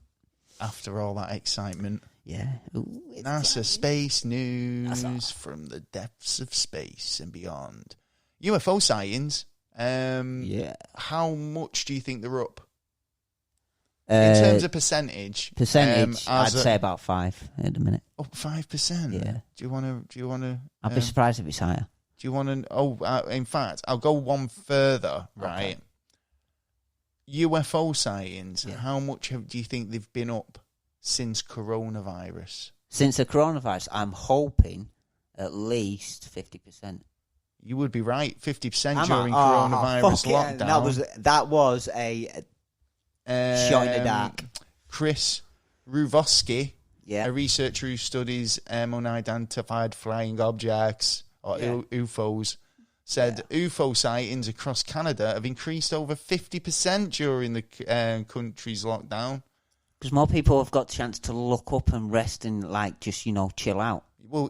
After all that excitement. Yeah. Ooh, NASA space news from the depths of space and beyond. UFO sightings. Yeah. How much do you think they're up? In terms of percentage, I'd say about 5 at the minute. Up 5%. Yeah. Do you want to? I'd be surprised if it's higher. Do you want to? In fact, I'll go one further. Right. Okay. UFO sightings. Yeah. How much do you think they've been up since coronavirus? Since the coronavirus, I'm hoping at least 50%. You would be right. 50% during coronavirus lockdown. That was a shot in the dark. Chris Ruvosky, a researcher who studies unidentified flying objects or UFOs, said UFO sightings across Canada have increased over 50% during the country's lockdown. Because more people have got the chance to look up and rest and just chill out. Well,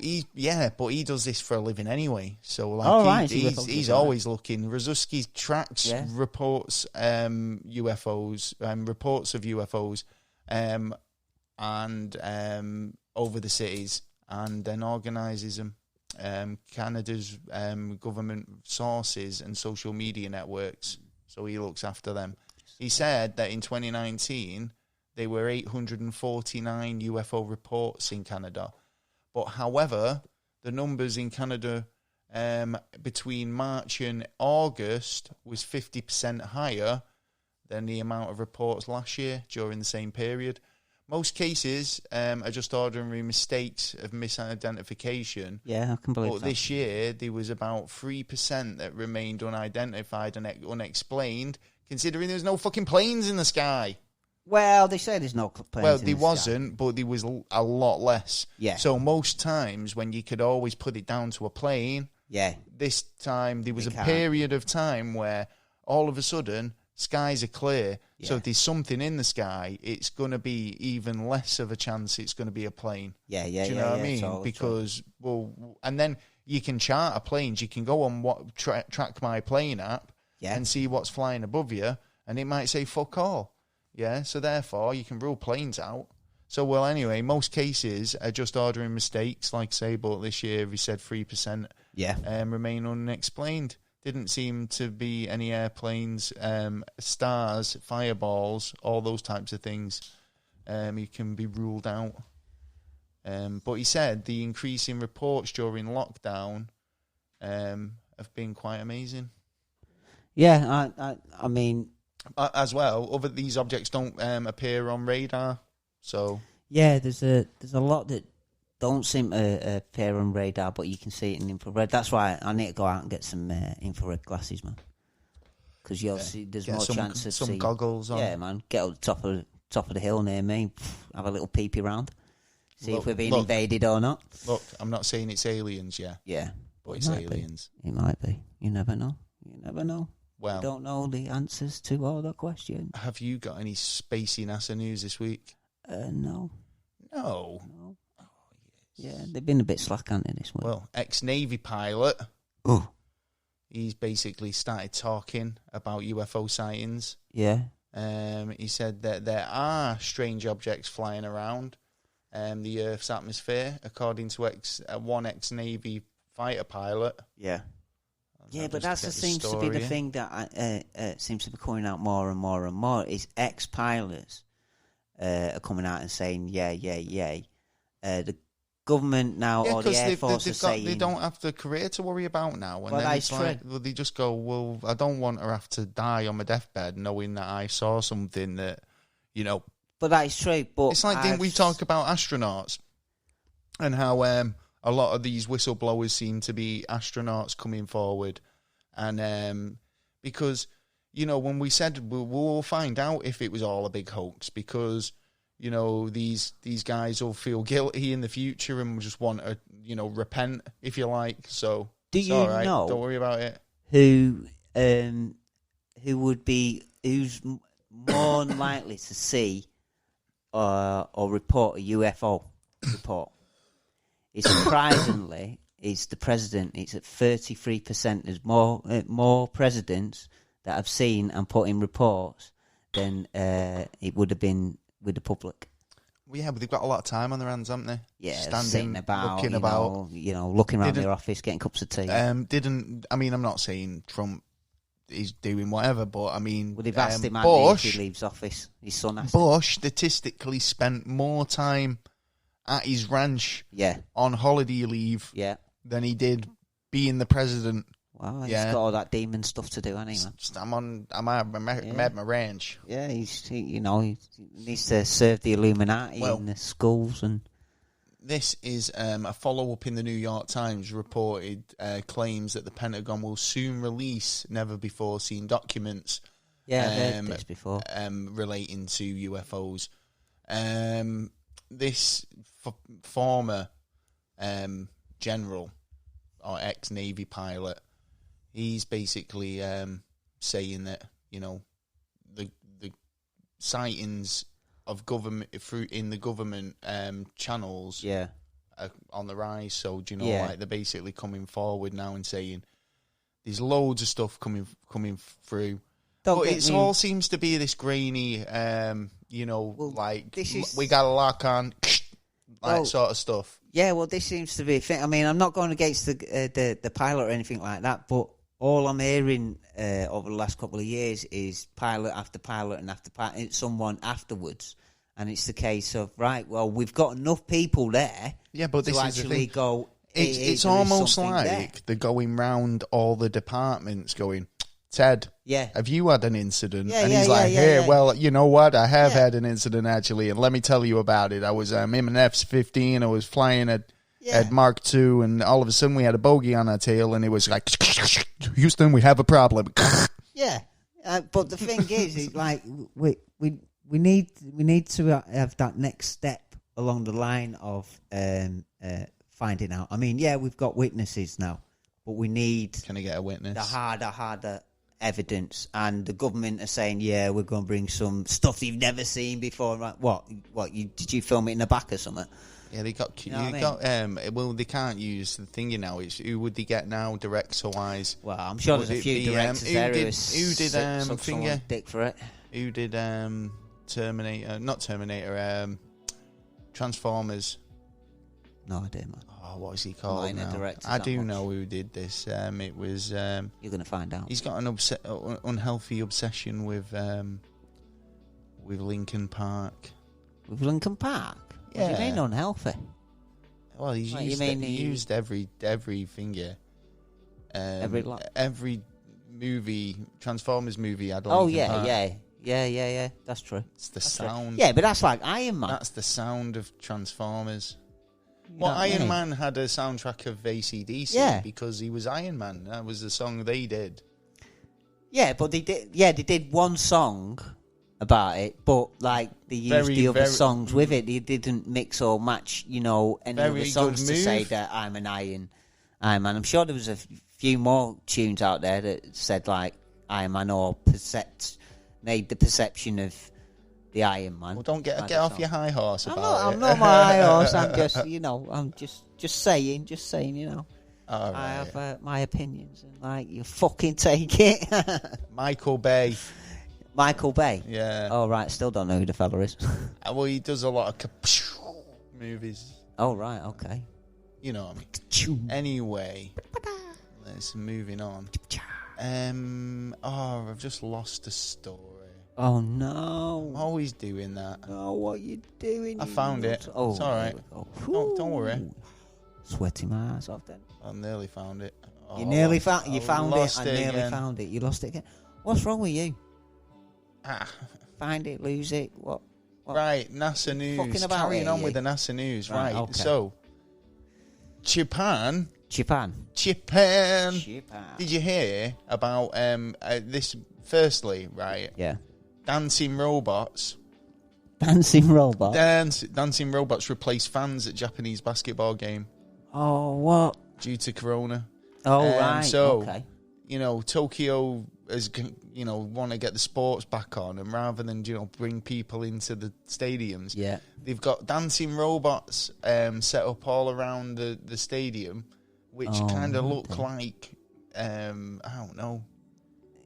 but he does this for a living anyway. So he's always looking. Rzuski tracks reports UFOs, reports of UFOs, and over the cities, and then organises them. Canada's government sources and social media networks. So he looks after them. He said that in 2019 there were 849 UFO reports in Canada. But however, the numbers in Canada between March and August was 50% higher than the amount of reports last year during the same period. Most cases are just ordinary mistakes of misidentification. Yeah, I can believe that. But this year, there was about 3% that remained unidentified and unexplained, considering there was no fucking planes in the sky. Well, they say there's no planes. Well, there wasn't, but there was a lot less. Yeah. So most times when you could always put it down to a plane, this time there was a period of time where all of a sudden skies are clear. Yeah. So if there's something in the sky, it's going to be even less of a chance it's going to be a plane. Do you know what I mean? Totally, because, and then you can charter planes. You can go on Track My Plane app and see what's flying above you, and it might say fuck all. Yeah, so therefore you can rule planes out. So, anyway, most cases are just ordering mistakes, like say, but this year we said 3% remain unexplained. Didn't seem to be any airplanes, stars, fireballs, all those types of things. You can be ruled out. But he said the increase in reports during lockdown have been quite amazing. Yeah, I mean... as well, these objects don't appear on radar, so... Yeah, there's a lot that don't seem to appear on radar, but you can see it in infrared. That's why I need to go out and get some infrared glasses, man. Because you'll see, there's more chance of some seeing... goggles on. Yeah, man, get on the top of the hill near me, have a little peepee around, see if we're being invaded or not. Look, I'm not saying it's aliens, Yeah. But it's aliens. It might be. You never know. Well, I don't know the answers to all the questions. Have you got any spacey NASA news this week? No. No? Oh, yes. Yeah, they've been a bit slack, haven't they, this week? Well, ex-Navy pilot, he's basically started talking about UFO sightings. Yeah. He said that there are strange objects flying around the Earth's atmosphere, according to one ex-Navy fighter pilot. Yeah. Yeah, but that seems to be the thing that seems to be coming out more and more and more, is ex-pilots are coming out and saying, the government now or the Air Force are saying... they don't have the career to worry about now. And then it's they just go, well, I don't want to have to die on my deathbed knowing that I saw something that, But that is true, but... It's like, didn't we talk about astronauts and how... a lot of these whistleblowers seem to be astronauts coming forward. And because, when we said we'll find out if it was all a big hoax, because, these guys will feel guilty in the future and just want to, repent, if you like. So it's all right. Don't worry about it. Who's more likely to see or report a UFO report? It's surprisingly, it's the president. It's at 33%. There's more presidents that have seen and put in reports than it would have been with the public. Well, yeah, but they've got a lot of time on their hands, haven't they? Yeah, standing sitting about, looking about, looking around their office, getting cups of tea. I'm not saying Trump is doing whatever, but I mean, Well, they've asked him Bush, if he leaves office. His son asked him. Bush statistically spent more time at his ranch on holiday leave than he did being the president. Wow, he's got all that demon stuff to do, hasn't he, man? I'm at my ranch. Yeah, he needs to serve the Illuminati in the schools. And this is a follow-up in the New York Times reported claims that the Pentagon will soon release never-before-seen documents. Yeah, I've heard this before. Relating to UFOs. This former general or ex-Navy pilot, he's basically saying that, the sightings of government in the government channels are on the rise. So, like they're basically coming forward now and saying there's loads of stuff coming through. But it all seems to be this grainy, we got a lock on, sort of stuff. Yeah, well, this seems to be a thing. I mean, I'm not going against the pilot or anything like that, but all I'm hearing over the last couple of years is pilot after pilot and after pilot, someone afterwards. And it's the case of, right, well, we've got enough people there but this to is actually go... It's almost like they're going round all the departments going, Ted, have you had an incident? And he's well, you know what? I have had an incident, actually, and let me tell you about it. I was in an F-15. I was flying at Mark II, and all of a sudden we had a bogey on our tail, and it was like, Houston, we have a problem. But the thing is like, we need to have that next step along the line of finding out. I mean, we've got witnesses now, but we need... Can I get a witness? The harder evidence, and the government are saying, we're going to bring some stuff you've never seen before. Right? What? Did you film it in the back or something? Yeah, they got. Well, they can't use the thing. It's who would they get now, director-wise? Well, I'm sure there's a few directors there who did finger dick for it. Who did Terminator? Not Terminator. Transformers. No idea, man. Oh, what is he called now? I do know who did this. It was... You're going to find out. He's got an unhealthy obsession with Linkin Park. With Linkin Park? Yeah. What do you mean unhealthy? Well, he's used every finger. Every movie, Transformers movie had Linkin Park. Yeah. That's true. It's the sound. Yeah, but that's like Iron Man. That's the sound of Transformers. Iron Man had a soundtrack of AC/DC because he was Iron Man. That was the song they did. Yeah, but they did one song about it, but like they used the other songs with it. They didn't mix or match, any other songs to say that I'm an Iron Man. I'm sure there was a few more tunes out there that said like Iron Man or made the perception of the Iron Man. Well, don't get off your high horse about I'm not my high horse. I'm just, I'm just saying, All right. I have my opinions, and like you fucking take it. Michael Bay. Yeah. Oh right, still don't know who the fella is. Well, he does a lot of movies. Oh right, okay. You know what I mean. Anyway, let's moving on. I've just lost a story. Oh no! I'm always doing that. Oh, what are you doing? I found it. Oh, it's all right. Don't worry. Sweating my ass off then. I nearly found it. You nearly found it. I nearly found it. You lost it again. What's wrong with you? Find it, lose it. What? Right, NASA news. Carrying on with the NASA news. Right. Okay. So, Japan. Did you hear about this? Firstly, right? Yeah. Dancing robots. Dancing robots replace fans at Japanese basketball game. Oh, what? Due to Corona. Oh, right. So, okay. Tokyo is, want to get the sports back on, and rather than, bring people into the stadiums, they've got dancing robots set up all around the stadium, which kind of look like, I don't know.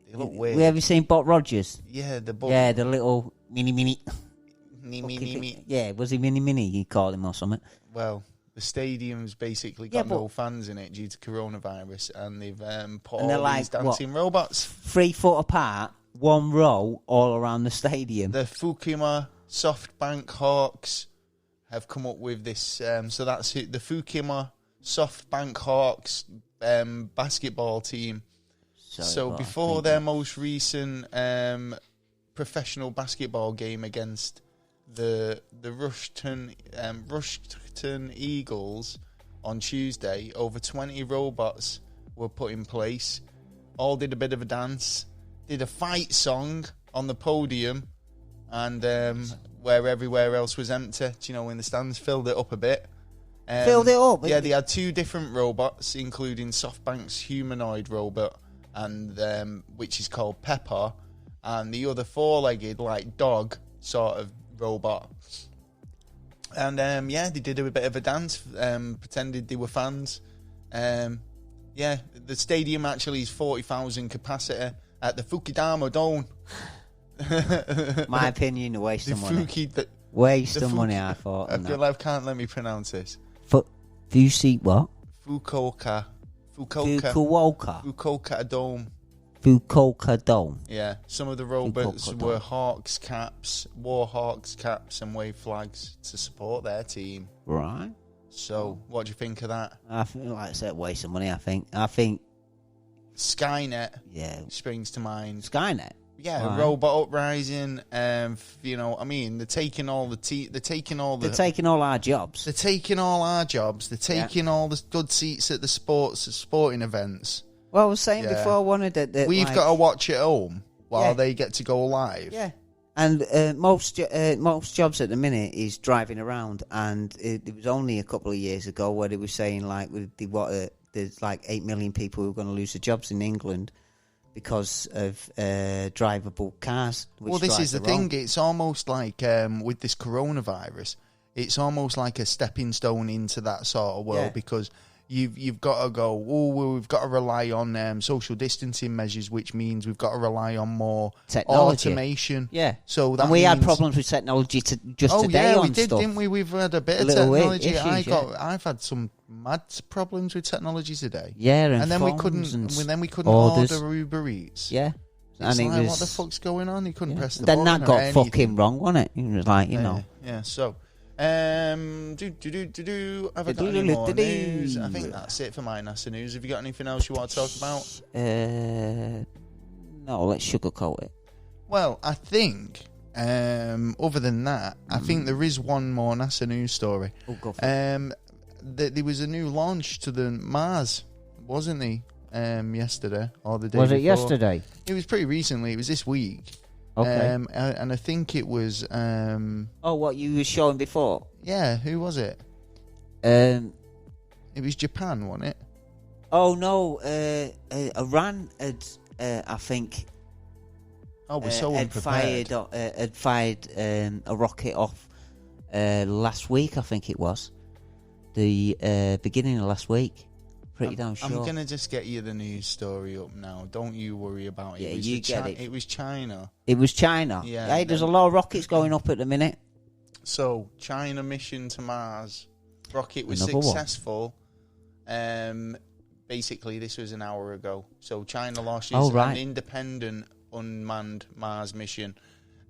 They look weird. Have you seen Buck Rogers? Yeah, the little mini. Me. Yeah, was he Mini? You called him or something. Well, the stadium's basically got no fans in it due to coronavirus, and they've put all these dancing robots 3 foot apart, one row all around the stadium. The Fukushima SoftBank Hawks have come up with this. So that's the Fukushima SoftBank Hawks basketball team. So before their most recent professional basketball game against the Rushton Eagles on Tuesday, over 20 robots were put in place. All did a bit of a dance, did a fight song on the podium, and where everywhere else was empty, in the stands, filled it up a bit. Filled it up? Yeah, they had 2 different robots, including SoftBank's humanoid robot, and which is called Pepper, and the other 4-legged, dog sort of robot. And they did a bit of a dance, pretended they were fans. The stadium actually is 40,000 capacity at the Fukidama Dome. My opinion, a waste of money. Waste of money, I thought. Can't let me pronounce this. What? Fukuoka Dome. Fukuoka Dome. Yeah, some of the robots were Hawks caps, wore Hawks caps and waved flags to support their team. Right. So, what do you think of that? I feel like it's a waste of money, I think Skynet springs to mind. Skynet? Yeah, right. Robot uprising. They're taking all they're taking all our jobs. They're taking all our jobs. They're taking all the good seats at the sporting events. Well, I was saying before, I wanted that we've got to watch at home while they get to go live. Yeah, and most jobs at the minute is driving around, and it was only a couple of years ago where they were saying there's 8 million people who are going to lose their jobs in England because of drivable cars. Well, this is the thing. It's almost like with this coronavirus, it's almost like a stepping stone into that sort of world because you've got to go, we've got to rely on social distancing measures, which means we've got to rely on more technology. Automation. Yeah. So that we had problems with technology today on we did, stuff. Didn't we? We've had a bit of technology. I've had some mad problems with technology today. Yeah, and then we couldn't order Uber Eats. Yeah. It's what the fuck's going on? You couldn't press the button. Then that got fucking wrong, wasn't it? It was Yeah, so... Have I got any more news? I think that's it for my NASA news. Have you got anything else you want to talk about? No, let's sugarcoat it. Well, I think, other than that, I think there is one more NASA news story. Oh, go for it. There was a new launch to the Mars, wasn't there? Yesterday or the day Was before. it yesterday? It was pretty recently. It was this week. Okay. And I think it was... what you were showing before? Yeah, who was it? It was Japan, wasn't it? Oh, no. Iran had, I think... Oh, we're so unprepared. Had fired a rocket off last week, I think it was. The beginning of last week. Pretty damn sure. I'm going to just get you the news story up now. Don't you worry about it. Yeah, you get it. It was China. It was China. Yeah. Hey, there's a lot of rockets going up at the minute. So, China mission to Mars. Rocket was successful. Basically, this was an hour ago. So, China launched an independent unmanned Mars mission.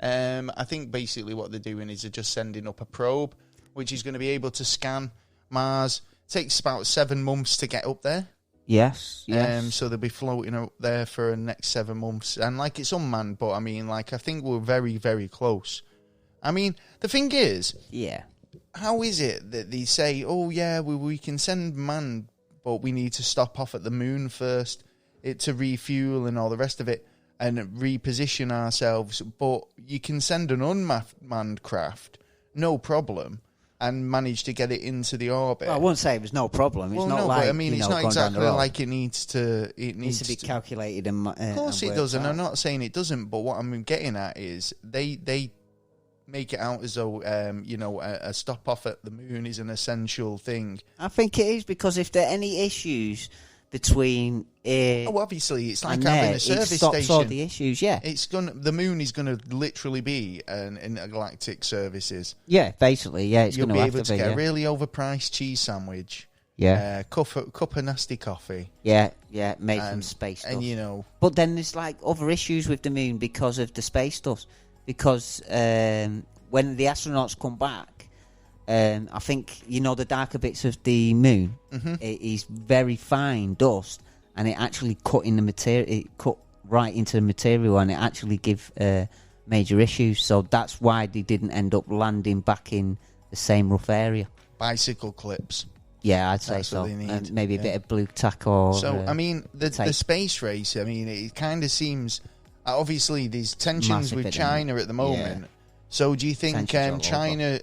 I think basically what they're doing is they're just sending up a probe, which is going to be able to scan Mars. Takes about 7 months to get up there. Yes. So they'll be floating up there for the next 7 months. And, it's unmanned, but, I think we're very, very close. The thing is... Yeah. How is it that they say, we can send manned, but we need to stop off at the moon first to refuel and all the rest of it and reposition ourselves, but you can send an unmanned craft, no problem, and manage to get it into the orbit. Well, I wouldn't say it was no problem. It's not like, it's not exactly like it needs to... It needs to be calculated and of course it does, and I'm not saying it doesn't, but what I'm getting at is they make it out as though, a stop-off at the moon is an essential thing. I think it is, because if there are any issues between here. Oh, obviously, it's like and having there, a service it stops station. all the issues. Yeah, The moon is gonna literally be an intergalactic services. yeah, basically, yeah. It's You'll going be to able to get yeah. a really overpriced cheese sandwich. Yeah, cup of nasty coffee. yeah, made from space stuff. And you know, but then there's like other issues with the moon because of the space stuff. Because when the astronauts come back, I think the darker bits of the moon, it is very fine dust, and it actually cut in the material. It cut right into the material, and it actually give major issues. So that's why they didn't end up landing back in the same rough area. Bicycle clips. Yeah, I'd say That's so. what they need. Maybe a bit of blue tack or. So I mean, the tape. space race. I mean, it kind of seems. Obviously, there's tensions Massive with bit, China at the moment. Yeah. So do you think Tensions all over. China?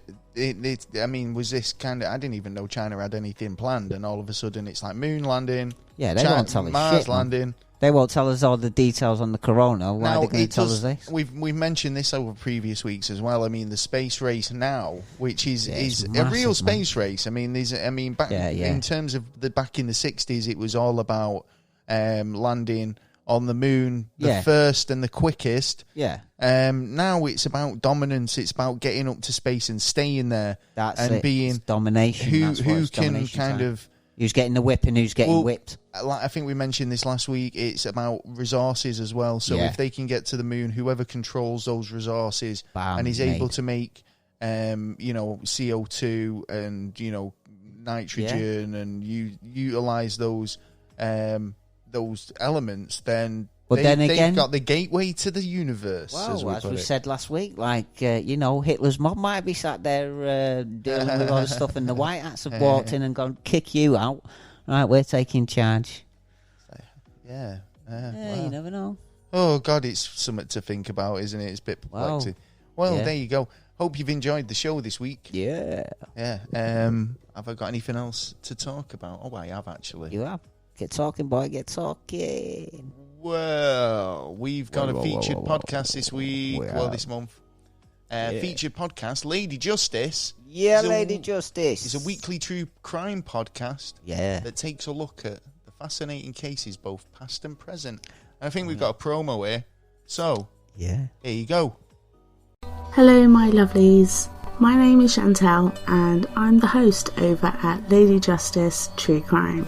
I mean, was this kind of? I didn't even know China had anything planned, and all of a sudden it's like moon landing. Yeah, they won't tell us Mars shit, man. landing. They won't tell us all the details on the corona. Why Now, are they going to tell us this? We've mentioned this over previous weeks as well. I mean, the space race now, which is it's a massive, real space race. I mean, back in terms of back in the 60s, it was all about landing on the moon, the first and the quickest. Yeah. Now it's about dominance. It's about getting up to space and staying there. That's and it. being It's domination. That's what who it's can domination kind time. of. Who's getting the whip and who's getting whipped? Like I think we mentioned this last week. It's about resources as well. So if they can get to the moon, whoever controls those resources and is able to make, CO2 and nitrogen and utilize those elements, then. But then again, they've got the gateway to the universe. Well, as we said last week, Hitler's mob might be sat there dealing with all the stuff, and the white hats have walked in and gone, "Kick you out." Right, we're taking charge. Yeah, you never know. Oh God, it's something to think about, isn't it? It's a bit perplexing. Well, there you go. Hope you've enjoyed the show this week. Yeah. Have I got anything else to talk about? Oh, I have actually. You have. Get talking, boy. Get talking. Well, we've got a featured podcast this week. Well, this month. Featured podcast, Lady Justice. Yeah, Lady Justice. It's a weekly true crime podcast. Yeah. That takes a look at the fascinating cases, both past and present. And I think we've got a promo here. So, here you go. Hello, my lovelies. My name is Chantel, and I'm the host over at Lady Justice True Crime.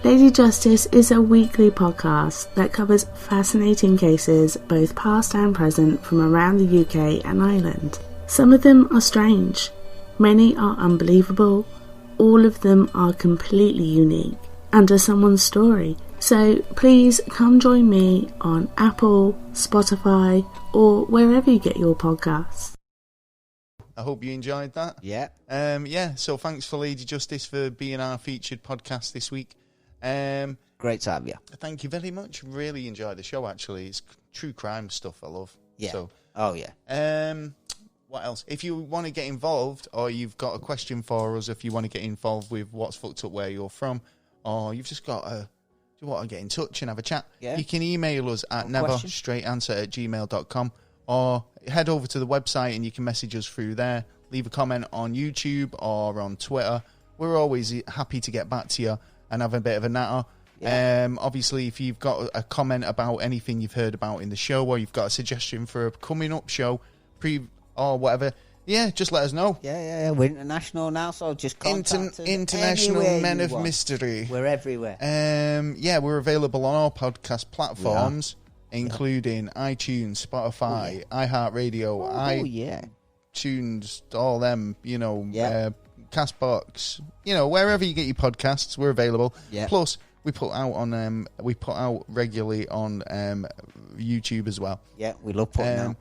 Lady Justice is a weekly podcast that covers fascinating cases, both past and present, from around the UK and Ireland. Some of them are strange, many are unbelievable, all of them are completely unique and are someone's story. So please come join me on Apple, Spotify, or wherever you get your podcasts. I hope you enjoyed that. Yeah. So thanks for Lady Justice for being our featured podcast this week. Great to have you. Thank you very much. Really enjoyed the show, actually. It's true crime stuff I love. Yeah. So, what else? If you want to get involved, or you've got a question for us, if you want to get involved with what's fucked up where you're from, or you've just got you want to get in touch and have a chat, you can email us at neverstraightanswer@gmail.com, or head over to the website and you can message us through there. Leave a comment on YouTube or on Twitter. We're always happy to get back to you and have a bit of a natter. Obviously, if you've got a comment about anything you've heard about in the show, or you've got a suggestion for a coming up show, or whatever, just let us know. Yeah. We're international now, so just contact us. International Men of Mystery. We're everywhere. We're available on all podcast platforms, including iTunes, Spotify, iHeartRadio, iTunes, all them, Castbox, wherever you get your podcasts, we're available. Plus, we put out regularly on YouTube as well. Yeah, we love putting out.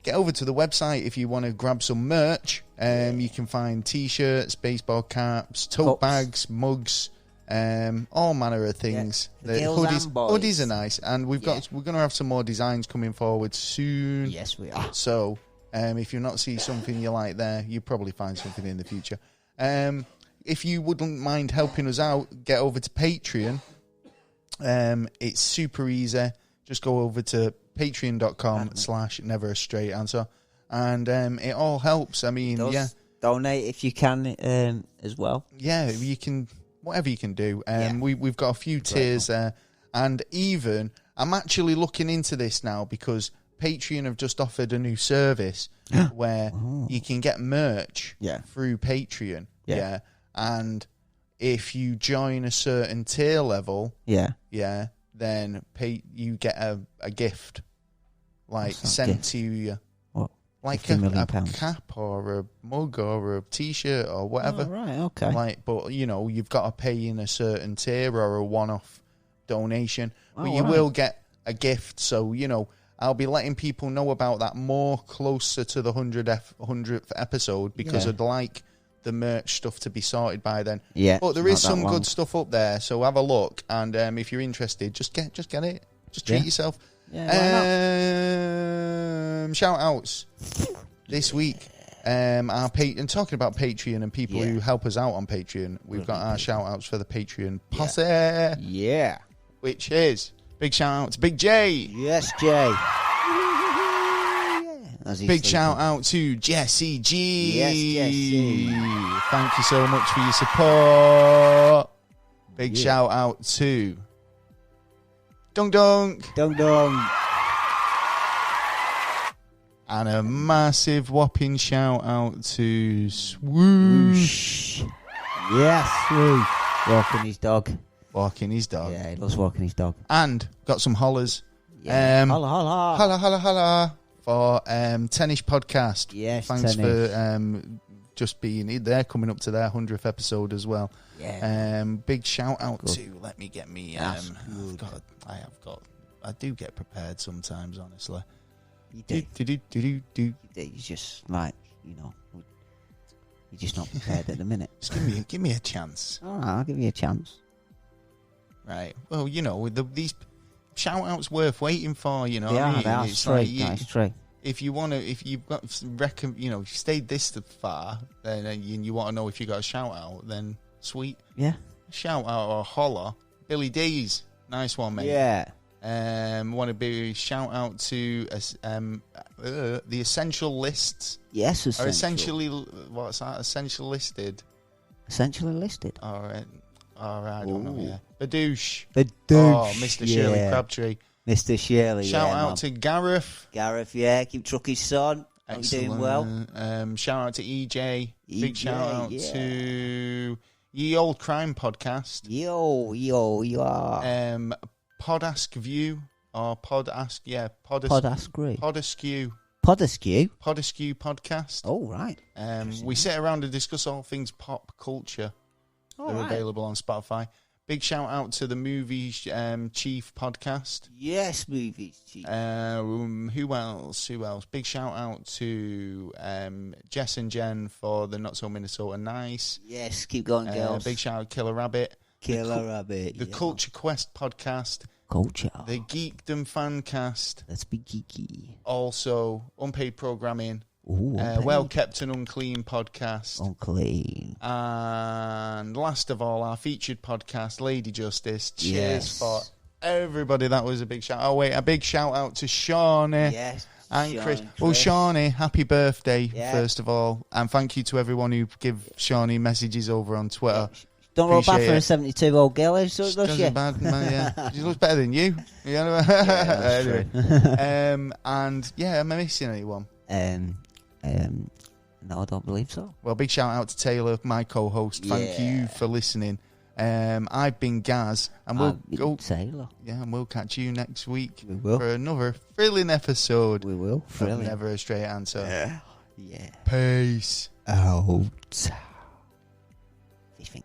Get over to the website if you want to grab some merch. You can find t-shirts, baseball caps, tote bags, mugs, all manner of things. The hoodies are nice, and we're going to have some more designs coming forward soon. Yes, we are. So. If you've not seen something you like there, you'll probably find something in the future. If you wouldn't mind helping us out, get over to Patreon. It's super easy. Just go over to patreon.com/neverstraightanswer. And it all helps. I mean, Donate if you can as well. Yeah, you can whatever you can do. We've got a few tiers there, and even I'm actually looking into this now because Patreon have just offered a new service where you can get merch through Patreon. Yeah. And if you join a certain tier level, then you get a gift, like sent gift? to you. What? Like £50 a cap or a mug or a T-shirt or whatever. Oh, right, okay. Like, but you've got to pay in a certain tier or a one-off donation. But you will get a gift. So I'll be letting people know about that more closer to the 100th episode because I'd like the merch stuff to be sorted by then. Yeah, but there is some good stuff up there, so have a look. And if you're interested, just get it. Just treat yourself. Yeah, shout outs this week. And talking about Patreon and people who help us out on Patreon, we've got our shout outs for the Patreon posse. Yeah. Which is big shout out to Big J. Yes, Jay. Big shout out to Jesse G. Yes, Jesse. Thank you so much for your support. Big shout out to Dunk Dunk. Dunk Dunk. And a massive whopping shout out to Swoosh. Yes, Swoosh. Walking his dog. Walking his dog. Yeah, he loves walking his dog. And got some hollers. Yeah. Holla, holla. Holla, holla, holla. For Tennish Podcast. Yes, thanks Tennish. for just being there, coming up to their 100th episode as well. Yeah. Big shout out to, let me get me, I do get prepared sometimes, honestly. You do. Do. You're just like, you're just not prepared at the minute. Just give me a chance. All right, I'll give you a chance. Right. Well, with these shout outs worth waiting for, Yeah, what I mean? that's true. That's true. If you've got if you stayed this far, then you want to know if you got a shout out, then sweet. Yeah. Shout out or holler. Billy D's. Nice one, mate. Yeah. Want to be shout out to the Essential Lists. Yes, Or essentially, what's that? Essential Listed. Essentially listed. All right, I don't know. Yeah. Badoosh. Badoosh. Oh, Mr. Shirley Crabtree. Mr. Shirley. Shout out to Gareth. Gareth, keep trucking, son. Excellent. You're doing well. Shout out to EJ. Big shout out to Ye Old Crime Podcast. Yo, you are. Podask View or Podask, Podaskew. Podaskew. Podaskew? Podaskew Podcast. Oh, right. We sit around and discuss all things pop culture. They're available on Spotify. Big shout out to the Movie Chief Podcast. Yes, Movie Chief. Who else? Big shout out to Jess and Jen for the Not So Minnesota Nice. Yes, keep going, girls. Big shout out Killer Rabbit. Rabbit. The Culture Quest Podcast. Culture. The Geekdom Fancast. Let's be geeky. Also, Unpaid Programming. Ooh, Well Kept and Unclean Podcast. Unclean. And last of all, our featured podcast, Lady Justice. Cheers for everybody. That was a big shout. Oh, wait, a big shout out to Shawnee. Yes. And Chris. Well, Shawnee, happy birthday, first of all. And thank you to everyone who give Shawnee messages over on Twitter. Don't roll back for a 72-year-old girl. So she doesn't bad, man, yeah. She looks better than you. That's anyway. true. And, am I missing anyone? No, I don't believe so. Well, big shout out to Taylor, my co-host. Thank you for listening. I've been Gaz, and we'll Taylor. Yeah, and we'll catch you next week for another thrilling episode. We will. Thrilling. Never a Straight Answer. Yeah. Peace out. Fish think.